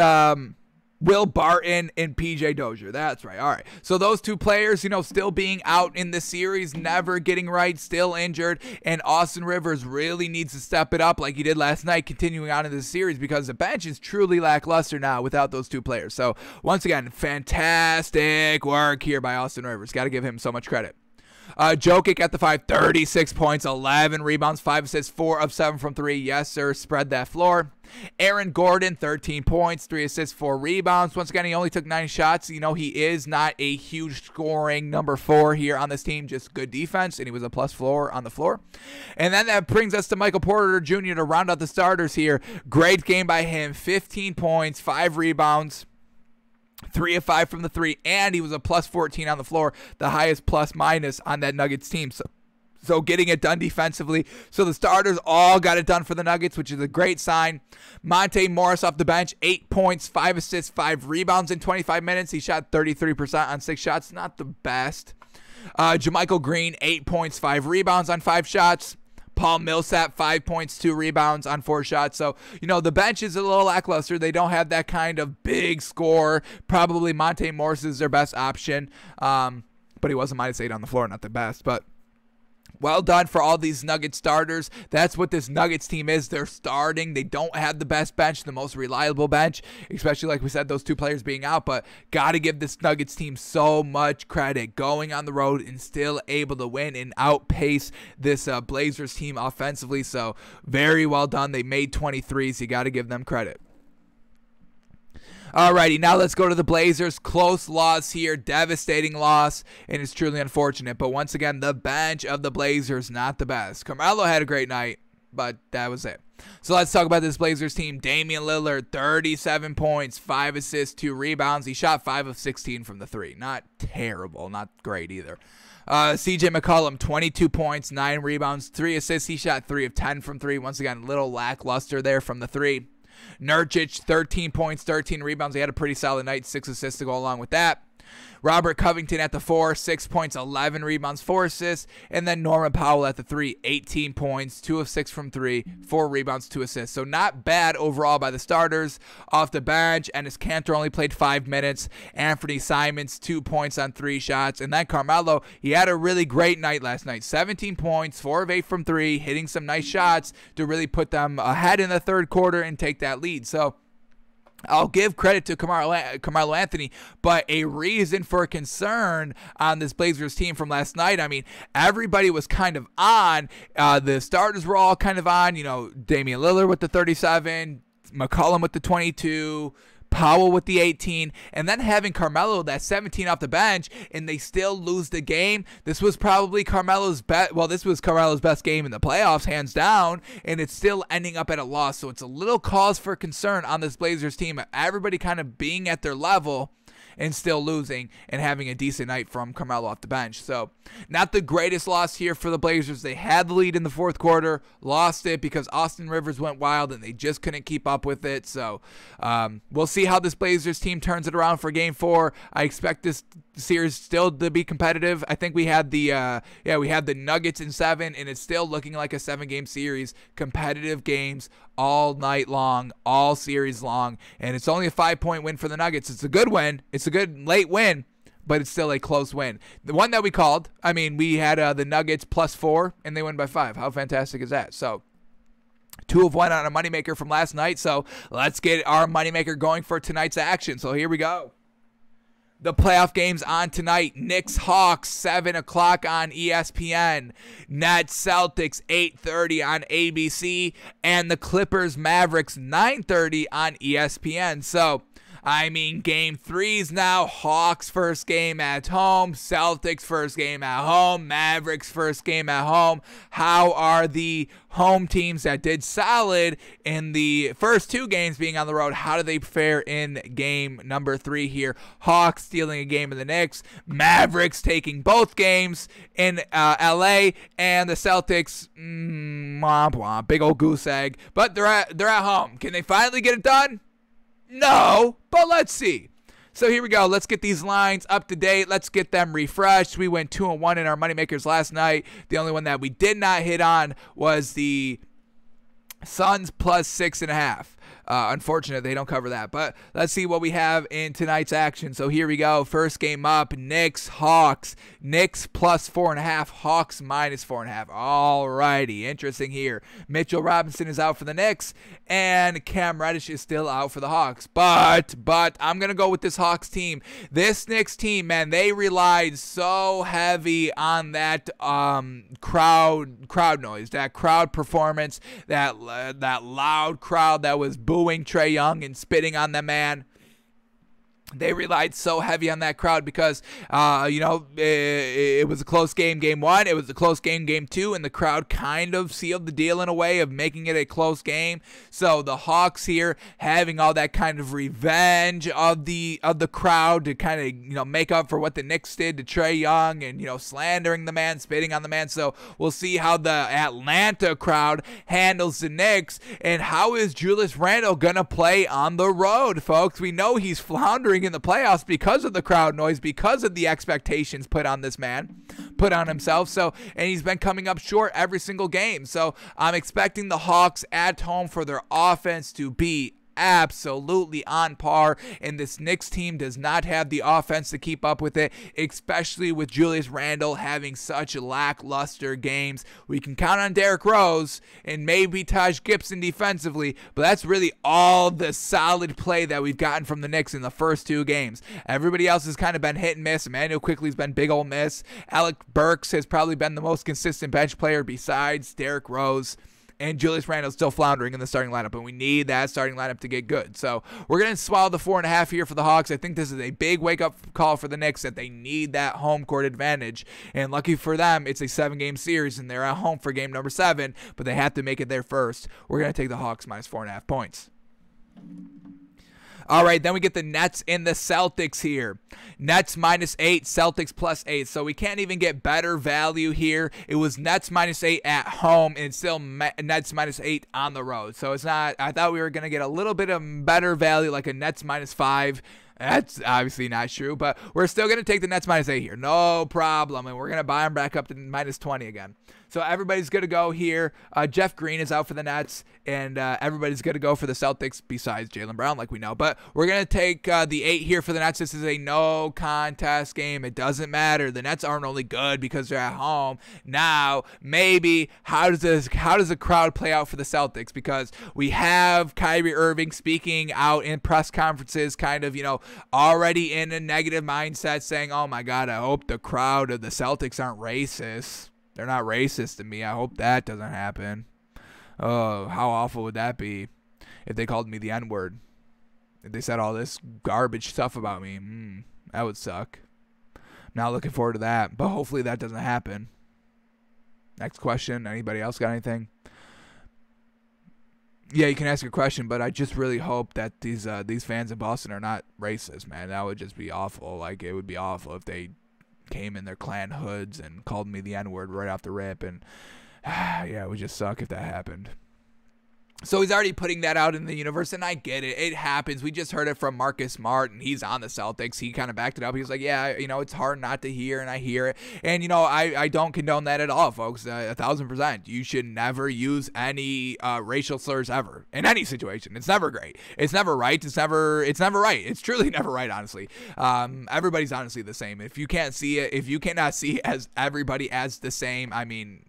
Will Barton and PJ Dozier. That's right. All right. So those 2 players, you know, still being out in the series, never getting right, still injured. And Austin Rivers really needs to step it up like he did last night, continuing on in the series, because the bench is truly lackluster now without those 2 players. So once again, fantastic work here by Austin Rivers. Got to give him so much credit. Jokic at the 5, 36 points, 11 rebounds, 5 assists, 4 of 7 from 3. Yes, sir. Spread that floor. Aaron Gordon, 13 points, 3 assists, 4 rebounds. Once again, he only took 9 shots. You know, he is not a huge scoring number 4 here on this team, just good defense, and he was a plus floor on the floor. And then that brings us to Michael Porter Jr. to round out the starters here. Great game by him, 15 points, 5 rebounds. 3 of 5 from the 3, and he was a plus 14 on the floor, the highest plus minus on that Nuggets team. So getting it done defensively. So the starters all got it done for the Nuggets, which is a great sign. Monte Morris off the bench, 8 points, 5 assists, 5 rebounds in 25 minutes. He shot 33% on 6 shots. Not the best. JaMychal Green, 8 points, 5 rebounds on 5 shots. Paul Millsap, 5 points, 2 rebounds on 4 shots. So, the bench is a little lackluster. They don't have that kind of big score. Probably Monte Morris is their best option. But he was a -8 on the floor, not the best. But well done for all these Nuggets starters. That's what this Nuggets team is. They're starting. They don't have the best bench, the most reliable bench, especially like we said, those 2 players being out. But got to give this Nuggets team so much credit going on the road and still able to win and outpace this Blazers team offensively. So very well done. They made 23s. You got to give them credit. Alrighty, now let's go to the Blazers. Close loss here, devastating loss, and it's truly unfortunate. But once again, the bench of the Blazers, not the best. Carmelo had a great night, but that was it. So let's talk about this Blazers team. Damian Lillard, 37 points, 5 assists, 2 rebounds. He shot 5 of 16 from the 3. Not terrible, not great either. CJ McCollum, 22 points, 9 rebounds, 3 assists. He shot 3 of 10 from 3. Once again, a little lackluster there from the 3. Nurkic, 13 points, 13 rebounds. He had a pretty solid night, 6 assists to go along with that. Robert Covington at the 4, 6 points, 11 rebounds, 4 assists. And then Norman Powell at the 3, 18 points, 2 of 6 from 3, 4 rebounds, 2 assists. So not bad overall by the starters. Off the bench, Enes Kanter only played 5 minutes. Anthony Simons, 2 points on 3 shots. And then Carmelo, he had a really great night last night. 17 points, 4 of 8 from 3, hitting some nice shots to really put them ahead in the third quarter and take that lead. So I'll give credit to Carmelo Anthony, but a reason for concern on this Blazers team from last night. I mean, everybody was kind of on. The starters were all kind of on. Damian Lillard with the 37, McCollum with the 22, Powell with the 18, and then having Carmelo that 17 off the bench, and they still lose the game. This was probably Carmelo's best. Well, this was Carmelo's best game in the playoffs, hands down, and it's still ending up at a loss. So it's a little cause for concern on this Blazers team. Everybody kind of being at their level and still losing and having a decent night from Carmelo off the bench. So not the greatest loss here for the Blazers. They had the lead in the fourth quarter, lost it because Austin Rivers went wild and they just couldn't keep up with it. So we'll see how this Blazers team turns it around for Game 4. I expect this series still to be competitive. I think we had the Nuggets in 7, and it's still looking like a 7-game series. Competitive games all night long, all series long, and it's only a 5-point win for the Nuggets. It's a good win. It's a good late win, but it's still a close win. The one that we called, we had the Nuggets +4, and they win by 5. How fantastic is that? So 2 of 1 on a moneymaker from last night. So let's get our moneymaker going for tonight's action. So here we go. The playoff games on tonight. Knicks Hawks 7 o'clock on ESPN. Nets Celtics 8:30 on ABC, and the Clippers Mavericks 9:30 on ESPN. So Game 3's now. Hawks first game at home, Celtics first game at home, Mavericks first game at home. How are the home teams that did solid in the first 2 games being on the road, how do they fare in game number 3 here? Hawks stealing a game of the Knicks, Mavericks taking both games in LA, and the Celtics, big old goose egg, but they're at home. Can they finally get it done? No, but let's see. So here we go. Let's get these lines up to date. Let's get them refreshed. We went 2-1 in our moneymakers last night. The only one that we did not hit on was the Suns +6.5. Unfortunate they don't cover that, but let's see what we have in tonight's action. So here we go. First game up, Knicks Hawks. Knicks +4.5, Hawks -4.5. Alrighty, interesting here. Mitchell Robinson is out for the Knicks, and Cam Reddish is still out for the Hawks. But I'm gonna go with this Hawks team. This Knicks team, man, they relied so heavy on that crowd noise, that crowd performance, that loud crowd that was booing Trae Young and spitting on the man. They relied so heavy on that crowd because, it was a close game, game one. It was a close game, game two, and the crowd kind of sealed the deal in a way of making it a close game. So the Hawks here having all that kind of revenge of the crowd to kind of, make up for what the Knicks did to Trae Young and, slandering the man, spitting on the man. So we'll see how the Atlanta crowd handles the Knicks, and how is Julius Randle going to play on the road, folks? We know he's floundering in the playoffs because of the crowd noise, because of the expectations put on this man, put on himself. So, and he's been coming up short every single game. So I'm expecting the Hawks at home for their offense to be absolutely on par, and this Knicks team does not have the offense to keep up with it, especially with Julius Randle having such lackluster games. We can count on Derrick Rose and maybe Taj Gibson defensively, but that's really all the solid play that we've gotten from the Knicks in the first two games. Everybody else has kind of been hit and miss. Emmanuel Quickley's been big old miss. Alec Burks has probably been the most consistent bench player besides Derrick Rose. And Julius Randle's still floundering in the starting lineup, and we need that starting lineup to get good. So we're going to swallow the 4.5 here for the Hawks. I think this is a big wake-up call for the Knicks that they need that home court advantage. And lucky for them, it's a 7-game series, and they're at home for game number 7, but they have to make it there first. We're going to take the Hawks minus 4.5 points. All right, then we get the Nets and the Celtics here. Nets -8, Celtics +8. So we can't even get better value here. It was Nets -8 at home, and it's still Nets -8 on the road. So it's not, I thought we were going to get a little bit of better value, like a Nets -5. That's obviously not true, but we're still going to take the Nets -8 here. No problem. And we're going to buy them back up to -20 again. So everybody's going to go here. Jeff Green is out for the Nets, and everybody's going to go for the Celtics besides Jaylen Brown, like we know. But we're going to take the 8 here for the Nets. This is a no contest game. It doesn't matter. The Nets aren't only good because they're at home. Now, maybe, how does the crowd play out for the Celtics? Because we have Kyrie Irving speaking out in press conferences, kind of, already in a negative mindset, saying, oh my God, I hope the crowd of the Celtics aren't racist. They're not racist to me. I hope that doesn't happen. Oh, how awful would that be if they called me the N-word? If they said all this garbage stuff about me. That would suck. I'm not looking forward to that, but hopefully that doesn't happen. Next question. Anybody else got anything? Yeah, you can ask your question, but I just really hope that these fans in Boston are not racist, man. That would just be awful. Like, it would be awful if they came in their clan hoods and called me the N-word right off the rip, and yeah, it would just suck if that happened. So he's already putting that out in the universe, and I get it. It happens. We just heard it from Marcus Smart, and he's on the Celtics. He kind of backed it up. He was like, yeah, it's hard not to hear, and I hear it. And, I don't condone that at all, folks. 1,000%. You should never use any racial slurs ever in any situation. It's never great. It's never right. It's never right. It's truly never right, honestly. Everybody's honestly the same. If you can't see it, if you cannot see as everybody as the same, I mean,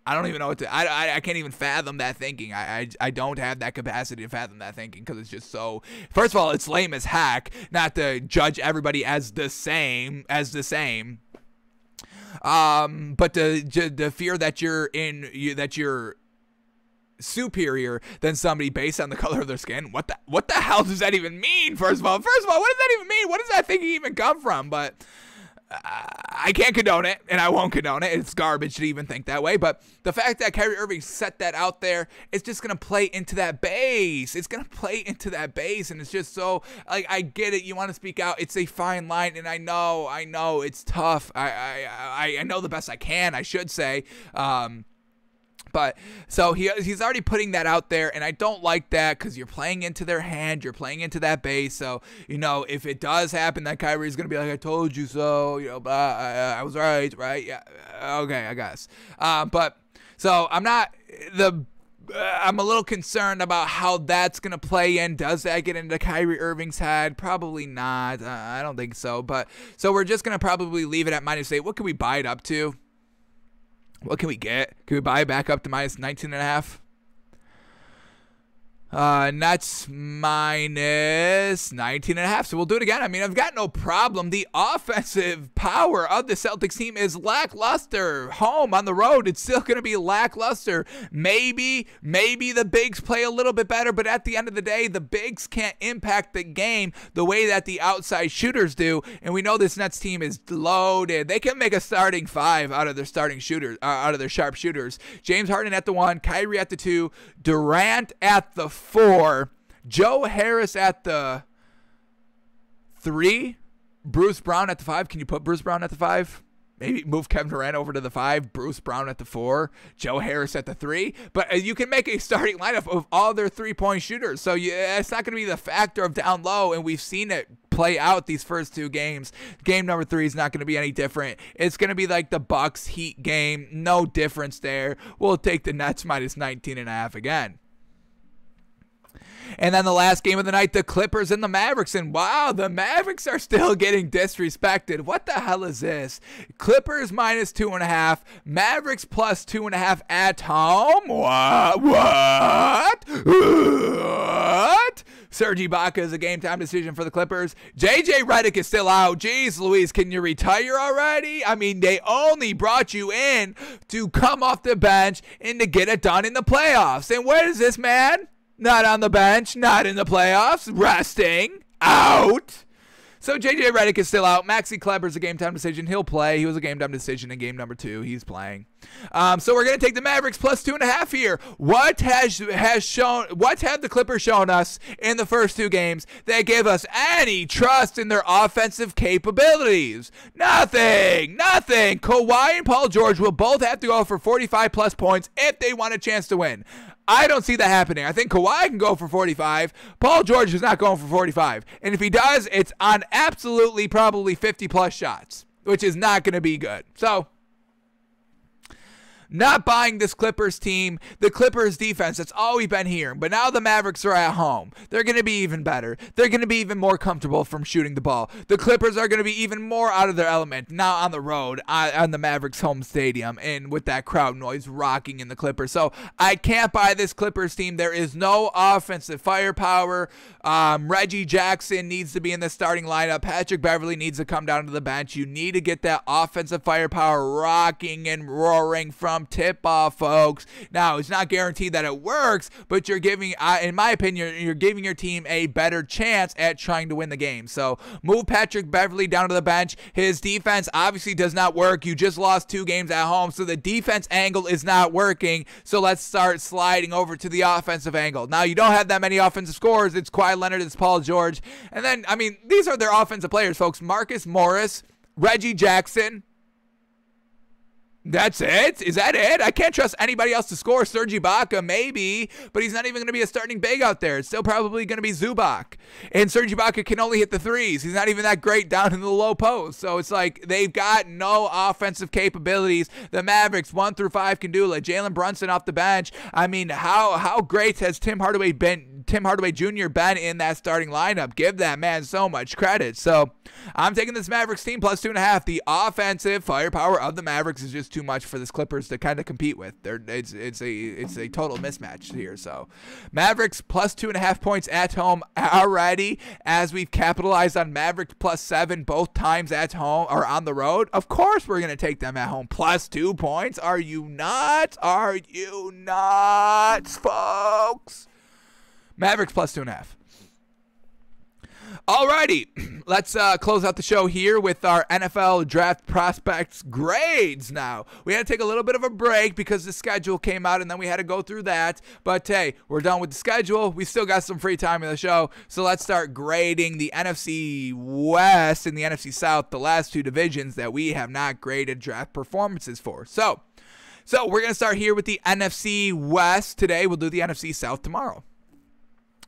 I don't even know what to, I can't even fathom that thinking. I don't have that capacity to fathom that thinking, because it's just so, first of all, it's lame as heck not to judge everybody as the same, but the fear that you're superior than somebody based on the color of their skin. What the hell does that even mean? First of all, what does that even mean? What does that thinking even come from? But I can't condone it, and I won't condone it. It's garbage to even think that way. But the fact that Kyrie Irving set that out there, it's just going to play into that base. It's going to play into that base, and it's just so, like, I get it. You want to speak out. It's a fine line, and I know it's tough. I know the best I can, I should say. But so he's already putting that out there, and I don't like that, because you're playing into their hand, you're playing into that base. So if it does happen, that Kyrie's gonna be like, I told you so, I was right, yeah, okay, I guess. But so I'm a little concerned about how that's going to play in. Does that get into Kyrie Irving's head? Probably not. I don't think so. But so we're just going to probably leave it at -8. What can we buy it up to? What can we get? Can we buy it back up to -19.5? Nets minus 19.5. So we'll do it again. I mean, I've got no problem. The offensive power of the Celtics team is lackluster. Home, on the road, it's still going to be lackluster. Maybe the bigs play a little bit better, but at the end of the day, the bigs can't impact the game the way that the outside shooters do. And we know this Nets team is loaded. They can make a starting five out of their starting shooters, out of their sharp shooters. James Harden at the 1, Kyrie at the 2, Durant at the 4, Joe Harris at the 3, Bruce Brown at the 5. Can you put Bruce Brown at the 5? Maybe move Kevin Durant over to the 5, Bruce Brown at the 4, Joe Harris at the 3. But you can make a starting lineup of all their three-point shooters. So it's not going to be the factor of down low, and we've seen it play out these first two games. Game number 3 is not going to be any different. It's going to be like the Bucks Heat game. No difference there. We'll take the Nets minus 19.5 again. And then the last game of the night, the Clippers and the Mavericks. And wow, the Mavericks are still getting disrespected. What the hell is this? Clippers minus 2.5, Mavericks plus 2.5 at home. What? Serge Ibaka is a game-time decision for the Clippers. JJ Redick is still out. Jeez Louise, can you retire already? I mean, they only brought you in to come off the bench and to get it done in the playoffs. And where is this man? Not on the bench, not in the playoffs, resting, out. So JJ Redick is still out. Maxi Kleber's a game-time decision. He'll play. He was a game-time decision in game number 2. He's playing. So we're going to take the Mavericks plus 2.5 here. What have the Clippers shown us in the first 2 games that give us any trust in their offensive capabilities? Nothing. Kawhi and Paul George will both have to go for 45-plus points if they want a chance to win. I don't see that happening. I think Kawhi can go for 45. Paul George is not going for 45. And if he does, it's on absolutely probably 50-plus shots, which is not going to be good. So, not buying this Clippers team. The Clippers defense, that's all we've been hearing. But now the Mavericks are at home. They're going to be even better. They're going to be even more comfortable from shooting the ball. The Clippers are going to be even more out of their element now on the road on the Mavericks home stadium and with that crowd noise rocking in the Clippers. So I can't buy this Clippers team. There is no offensive firepower. Reggie Jackson needs to be in the starting lineup. Patrick Beverley needs to come down to the bench. You need to get that offensive firepower rocking and roaring from tip-off, folks. Now, it's not guaranteed that it works, but you're giving, in my opinion, you're giving your team a better chance at trying to win the game. So, move Patrick Beverley down to the bench. His defense obviously does not work. You just lost 2 games at home, so the defense angle is not working. So, let's start sliding over to the offensive angle. Now, you don't have that many offensive scorers. It's Kawhi Leonard, it's Paul George. And then, I mean, these are their offensive players, folks. Marcus Morris, Reggie Jackson. That's it? Is that it? I can't trust anybody else to score. Serge Ibaka, maybe, but he's not even going to be a starting big out there. It's still probably going to be Zubac. And Serge Ibaka can only hit the threes. He's not even that great down in the low post. So it's like they've got no offensive capabilities. The Mavericks, 1 through 5, can do it. Jalen Brunson off the bench. I mean, how great has Tim Hardaway Jr. been in that starting lineup? Give that man so much credit. So I'm taking this Mavericks team plus 2.5. The offensive firepower of the Mavericks is just too much for this Clippers to kind of compete with. It's a total mismatch here. So Mavericks plus 2.5 points at home already, as we've capitalized on Mavericks plus 7 both times at home or on the road. Of course we're going to take them at home plus 2 points. Are you nuts? Are you nuts, folks? Mavericks plus 2.5. Alrighty, let's close out the show here with our NFL draft prospects grades now. We had to take a little bit of a break because the schedule came out and then we had to go through that. But hey, we're done with the schedule. We still got some free time in the show. So let's start grading the NFC West and the NFC South, the last 2 divisions that we have not graded draft performances for. So we're going to start here with the NFC West today. We'll do the NFC South tomorrow.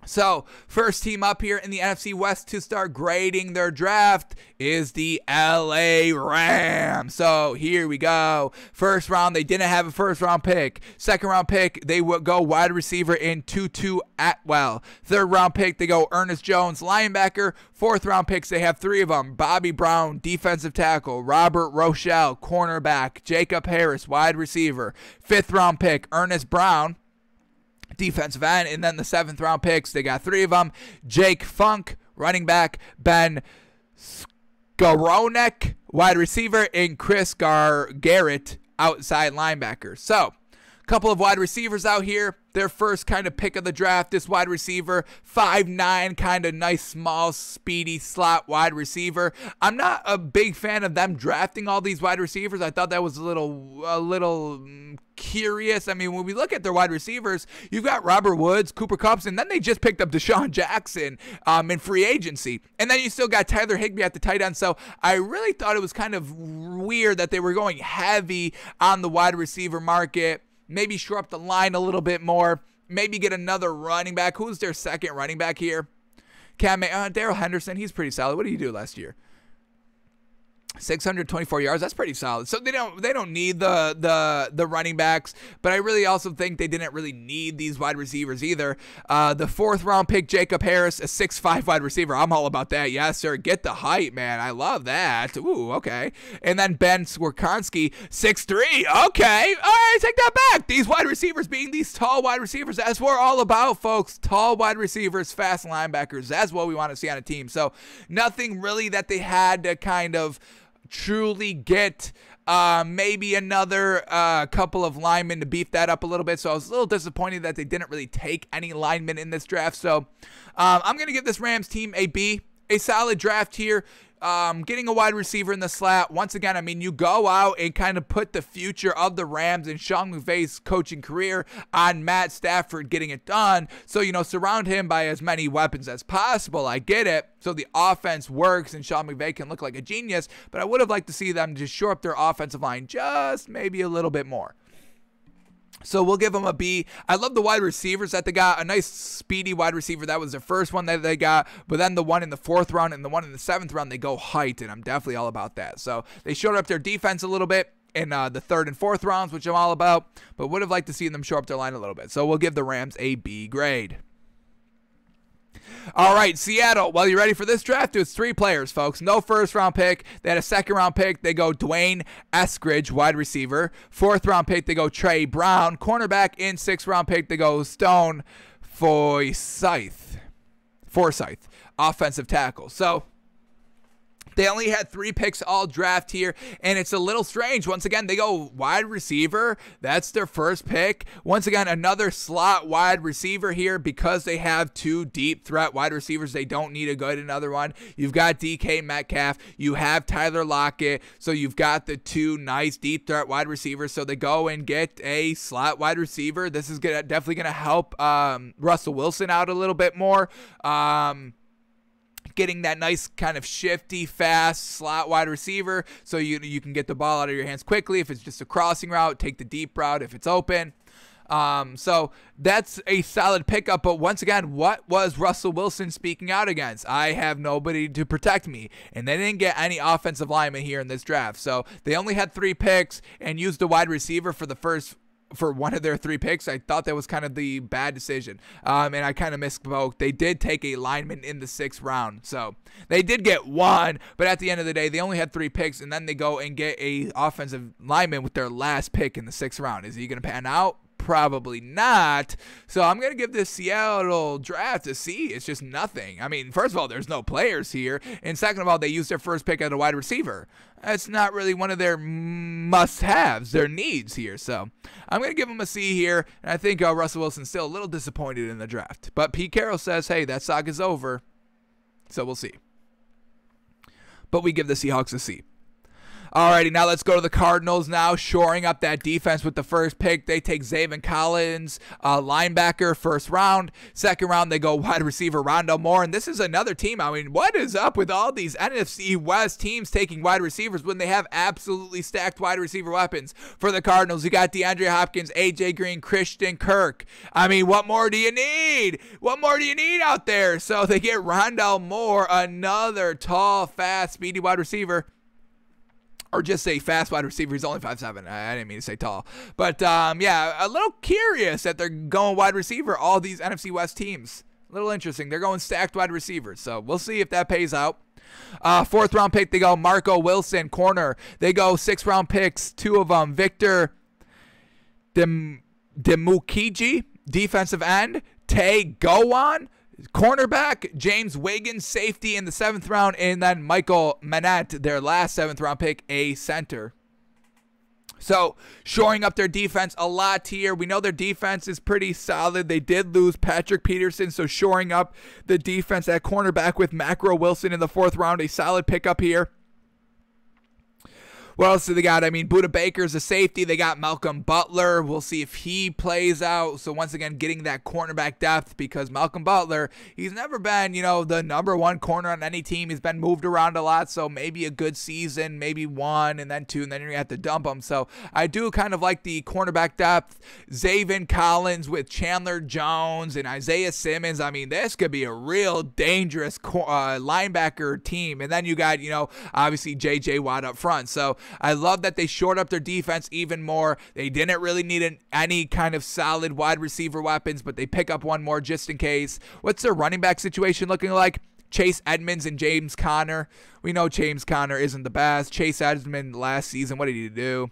So, first team up here in the NFC West to start grading their draft is the LA Rams. So, here we go. First round, they didn't have a first round pick. Second round pick, they would go wide receiver in Tutu Atwell. Third round pick, they go Ernest Jones, linebacker. Fourth round picks, they have 3 of them. Bobby Brown, defensive tackle. Robert Rochelle, cornerback. Jacob Harris, wide receiver. Fifth round pick, Ernest Brown. defensive end. And then the 7th round picks, they got 3 of them. Jake Funk, running back. Ben Skowronek, wide receiver. And Chris Garrett, outside linebacker. So, a couple of wide receivers out here. Their first kind of pick of the draft, this wide receiver, 5'9", kind of nice, small, speedy slot wide receiver. I'm not a big fan of them drafting all these wide receivers. I thought that was a little curious. I mean, when we look at their wide receivers, you've got Robert Woods, Cooper Kupp, and then they just picked up Deshaun Jackson in free agency. And then you still got Tyler Higbee at the tight end. So I really thought it was kind of weird that they were going heavy on the wide receiver market. Maybe shore up the line a little bit more. Maybe get another running back. Who's their second running back here? Darrell Henderson. He's pretty solid. What did he do last year? 624 yards. That's pretty solid. So they don't need the running backs, but I really also think they didn't really need these wide receivers either. The 4th round pick, Jacob Harris, a 6'5" wide receiver. I'm all about that. Yes, sir. Get the height, man. I love that. Ooh, okay. And then Ben Swerkonski, 6'3". Okay. All right, take that back. These wide receivers being these tall wide receivers, that's what we're all about, folks. Tall wide receivers, fast linebackers. That's what we want to see on a team. So nothing really that they had to kind of truly get. Maybe another couple of linemen to beef that up a little bit. So I was a little disappointed that they didn't really take any linemen in this draft. So I'm going to give this Rams team a B. A solid draft here. Getting a wide receiver in the slot. Once again, I mean, you go out and kind of put the future of the Rams and Sean McVay's coaching career on Matt Stafford getting it done. So, surround him by as many weapons as possible. I get it. So the offense works and Sean McVay can look like a genius. But I would have liked to see them just shore up their offensive line just maybe a little bit more. So we'll give them a B. I love the wide receivers that they got. A nice, speedy wide receiver. That was the first one that they got. But then the one in the 4th round and the one in the 7th round, they go height, and I'm definitely all about that. So they showed up their defense a little bit in the 3rd and 4th rounds, which I'm all about. But would have liked to see them show up their line a little bit. So we'll give the Rams a B grade. All right, Seattle. Well, you ready for this draft? It's 3 players, folks. No 1st round pick. They had a 2nd round pick. They go Dwayne Eskridge, wide receiver. 4th round pick, they go Trey Brown, cornerback. In 6th round pick, they go Stone Forsythe, offensive tackle. So they only had 3 picks all draft here, and it's a little strange. Once again, they go wide receiver. That's their first pick. Once again, another slot wide receiver here because they have 2 deep threat wide receivers. They don't need to go to another one. You've got DK Metcalf. You have Tyler Lockett. So you've got the 2 nice deep threat wide receivers. So they go and get a slot wide receiver. This is definitely going to help Russell Wilson out a little bit more. Getting that nice kind of shifty, fast slot wide receiver so you can get the ball out of your hands quickly. If it's just a crossing route, take the deep route if it's open. So that's a solid pickup. But once again, what was Russell Wilson speaking out against? I have nobody to protect me. And they didn't get any offensive linemen here in this draft. So they only had 3 picks and used a wide receiver for one of their 3 picks. I thought that was kind of the bad decision. And I kind of misspoke. They did take a lineman in the 6th round. So they did get 1, but at the end of the day, they only had 3 picks, and then they go and get a offensive lineman with their last pick in the 6th round. Is he going to pan out? Probably not. So I'm going to give this Seattle draft a C. It's just nothing. I mean, first of all, there's no players here. And second of all, they used their first pick as a wide receiver. That's not really one of their must-haves, their needs here. So I'm going to give them a C here. And I think Russell Wilson's still a little disappointed in the draft. But Pete Carroll says, hey, that saga's over. So we'll see. But we give the Seahawks a C. Alrighty, now let's go to the Cardinals now, shoring up that defense with the first pick. They take Zaven Collins, linebacker, 1st round. 2nd round, they go wide receiver Rondale Moore. And this is another team. I mean, what is up with all these NFC West teams taking wide receivers when they have absolutely stacked wide receiver weapons? For the Cardinals, you got DeAndre Hopkins, AJ Green, Christian Kirk. I mean, what more do you need? What more do you need out there? So they get Rondale Moore, another tall, fast, speedy wide receiver. Or just say fast wide receiver. He's only 5'7". I didn't mean to say tall. But, yeah, a little curious that they're going wide receiver, all these NFC West teams. A little interesting. They're going stacked wide receivers. So we'll see if that pays out. 4th round pick, they go Marco Wilson, corner. They go 6th round picks, 2 of them. Victor Demukiji, Defensive end, Tay Gowan. Cornerback, James Wiggins, safety in the 7th round, and then Michael Manette, their last 7th round pick, a center. So, shoring up their defense a lot here. We know their defense is pretty solid. They did lose Patrick Peterson, so shoring up the defense at cornerback with Macro Wilson in the 4th round, a solid pickup here. What else do they got? I mean, Budda Baker's a safety. They got Malcolm Butler. We'll see if he plays out. So, once again, getting that cornerback depth because Malcolm Butler, he's never been, the #1 corner on any team. He's been moved around a lot. So, maybe a good season, maybe 1 and then 2, and then you have to dump him. So, I do kind of like the cornerback depth. Zaven Collins with Chandler Jones and Isaiah Simmons. I mean, this could be a real dangerous linebacker team. And then you got, obviously J.J. Watt up front. So, I love that they shored up their defense even more. They didn't really need any kind of solid wide receiver weapons, but they pick up one more just in case. What's their running back situation looking like? Chase Edmonds and James Conner. We know James Conner isn't the best. Chase Edmonds last season, what did he do?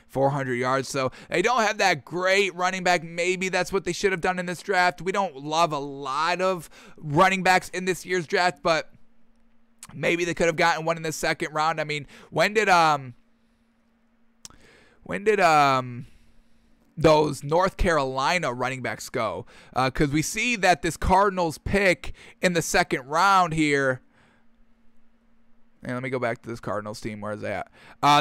400 yards. So they don't have that great running back. Maybe that's what they should have done in this draft. We don't love a lot of running backs in this year's draft, but maybe they could have gotten one in the 2nd round. I mean, when did those North Carolina running backs go? Because we see that this Cardinals pick in the 2nd round here. And let me go back to this Cardinals team. Where is that?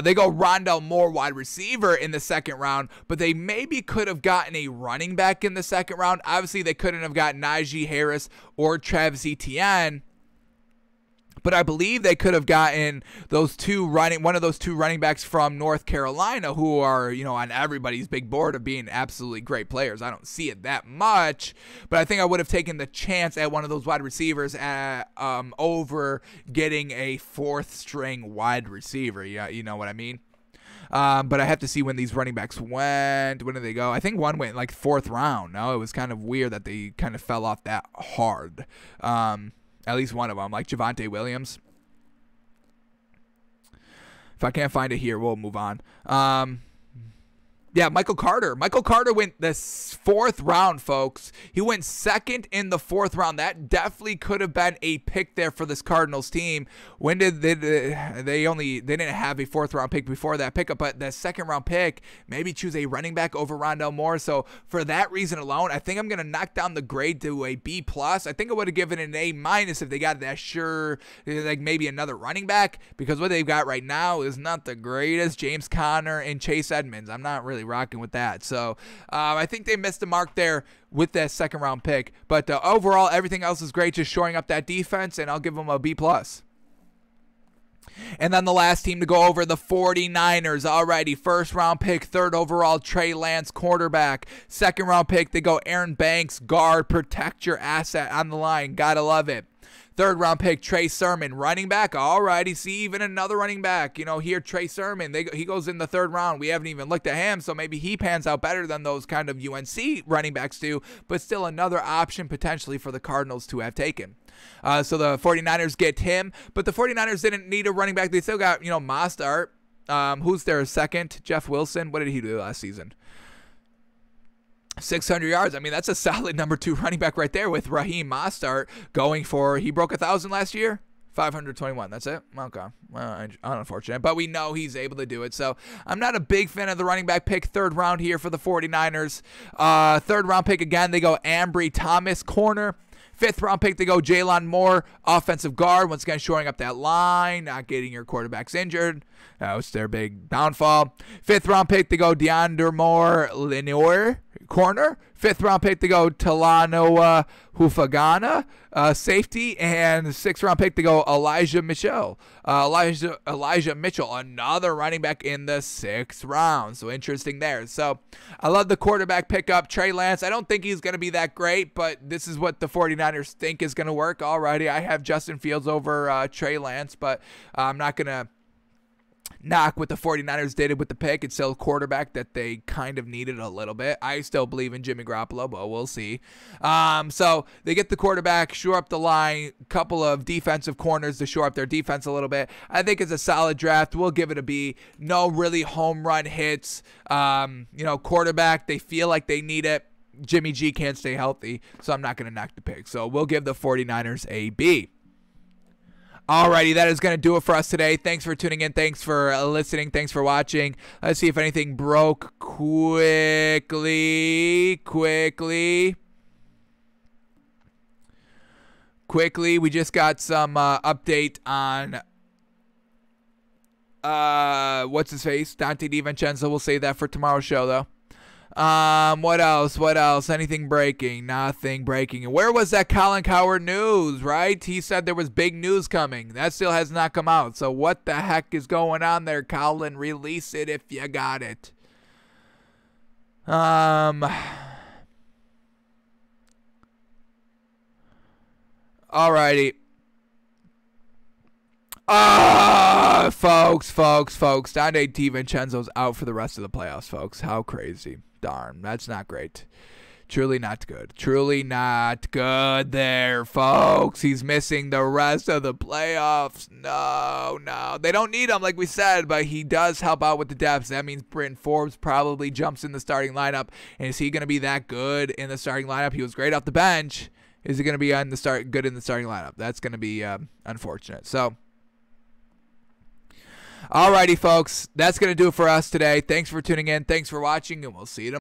They go Rondell Moore, wide receiver, in the 2nd round, but they maybe could have gotten a running back in the 2nd round. Obviously, they couldn't have gotten Najee Harris or Travis Etienne. But I believe they could have gotten one of those two running backs from North Carolina who are, on everybody's big board of being absolutely great players. I don't see it that much, but I think I would have taken the chance at one of those wide receivers over getting a 4th-string wide receiver. Yeah, you know what I mean? But I have to see when these running backs went. When did they go? I think one went like 4th round. No, it was kind of weird that they kind of fell off that hard. At least one of them, like Javonte Williams. If I can't find it here, we'll move on. Yeah, Michael Carter. Michael Carter went the 4th round, folks. He went 2nd in the 4th round. That definitely could have been a pick there for this Cardinals team. When did they didn't have a 4th round pick before that pickup, but the 2nd round pick, maybe choose a running back over Rondell Moore. So for that reason alone, I think I'm gonna knock down the grade to a B+. I think I would have given it an A- if they got that like maybe another running back, because what they've got right now is not the greatest. James Conner and Chase Edmonds. I'm not really rocking with that. So I think they missed the mark there with that 2nd round pick. But overall, everything else is great, just shoring up that defense, and I'll give them a B+. And then the last team to go over, the 49ers. Alrighty, 1st round pick, 3rd overall, Trey Lance, quarterback. 2nd round pick, they go Aaron Banks, guard. Protect your asset on the line. Gotta love it. 3rd round pick, Trey Sermon, running back. Alrighty, see, even another running back. Here, Trey Sermon, he goes in the 3rd round. We haven't even looked at him, so maybe he pans out better than those kind of UNC running backs do, but still another option potentially for the Cardinals to have taken. So the 49ers get him, but the 49ers didn't need a running back. They still got, Mostert. Who's their 2nd? Jeff Wilson. What did he do last season? 600 yards. I mean, that's a solid number 2 running back right there with Raheem Mostert going for, he broke 1,000 last year? 521. That's it? Okay. Well, unfortunate. But we know he's able to do it. So I'm not a big fan of the running back pick. 3rd round here for the 49ers. 3rd round pick again. They go Ambry Thomas, corner. 5th round pick, they go Jalen Moore, offensive guard. Once again, shoring up that line, not getting your quarterbacks injured. That was their big downfall. 5th round pick, they go DeAndre Moore, Lenoir, corner. 5th round pick, they go Talanoa Hufagana, safety. And 6th round pick, they go Elijah Mitchell, another running back in the 6th round. So interesting there. So I love the quarterback pickup. Trey Lance, I don't think he's going to be that great, but this is what the 49ers think is going to work. Alrighty, I have Justin Fields over Trey Lance, but I'm not going to knock what the 49ers did with the pick. It's still a quarterback that they kind of needed a little bit. I still believe in Jimmy Garoppolo, but we'll see. So they get the quarterback, shore up the line, couple of defensive corners to shore up their defense a little bit. I think it's a solid draft. We'll give it a B. No really home run hits. Quarterback, they feel like they need it. Jimmy G can't stay healthy, so I'm not going to knock the pick. So we'll give the 49ers a B. Alrighty, that is going to do it for us today. Thanks for tuning in. Thanks for listening. Thanks for watching. Let's see if anything broke quickly. We just got some update on what's his face? Dante DiVincenzo. We'll save that for tomorrow's show, though. What else? Anything breaking? Nothing breaking. And where was that Colin Cowherd news, right? He said there was big news coming. That still has not come out. So what the heck is going on there, Colin? Release it if you got it. Alrighty. Folks. Dante DiVincenzo's out for the rest of the playoffs, folks. How crazy. Darn, that's not great. Truly not good. Truly not good there, folks. He's missing the rest of the playoffs. No. They don't need him, like we said, but he does help out with the depth. That means Britton Forbes probably jumps in the starting lineup. And is he going to be that good in the starting lineup? He was great off the bench. Is he going to be good in the starting lineup? That's going to be unfortunate. So, alrighty, folks. That's going to do it for us today. Thanks for tuning in. Thanks for watching, and we'll see you tomorrow.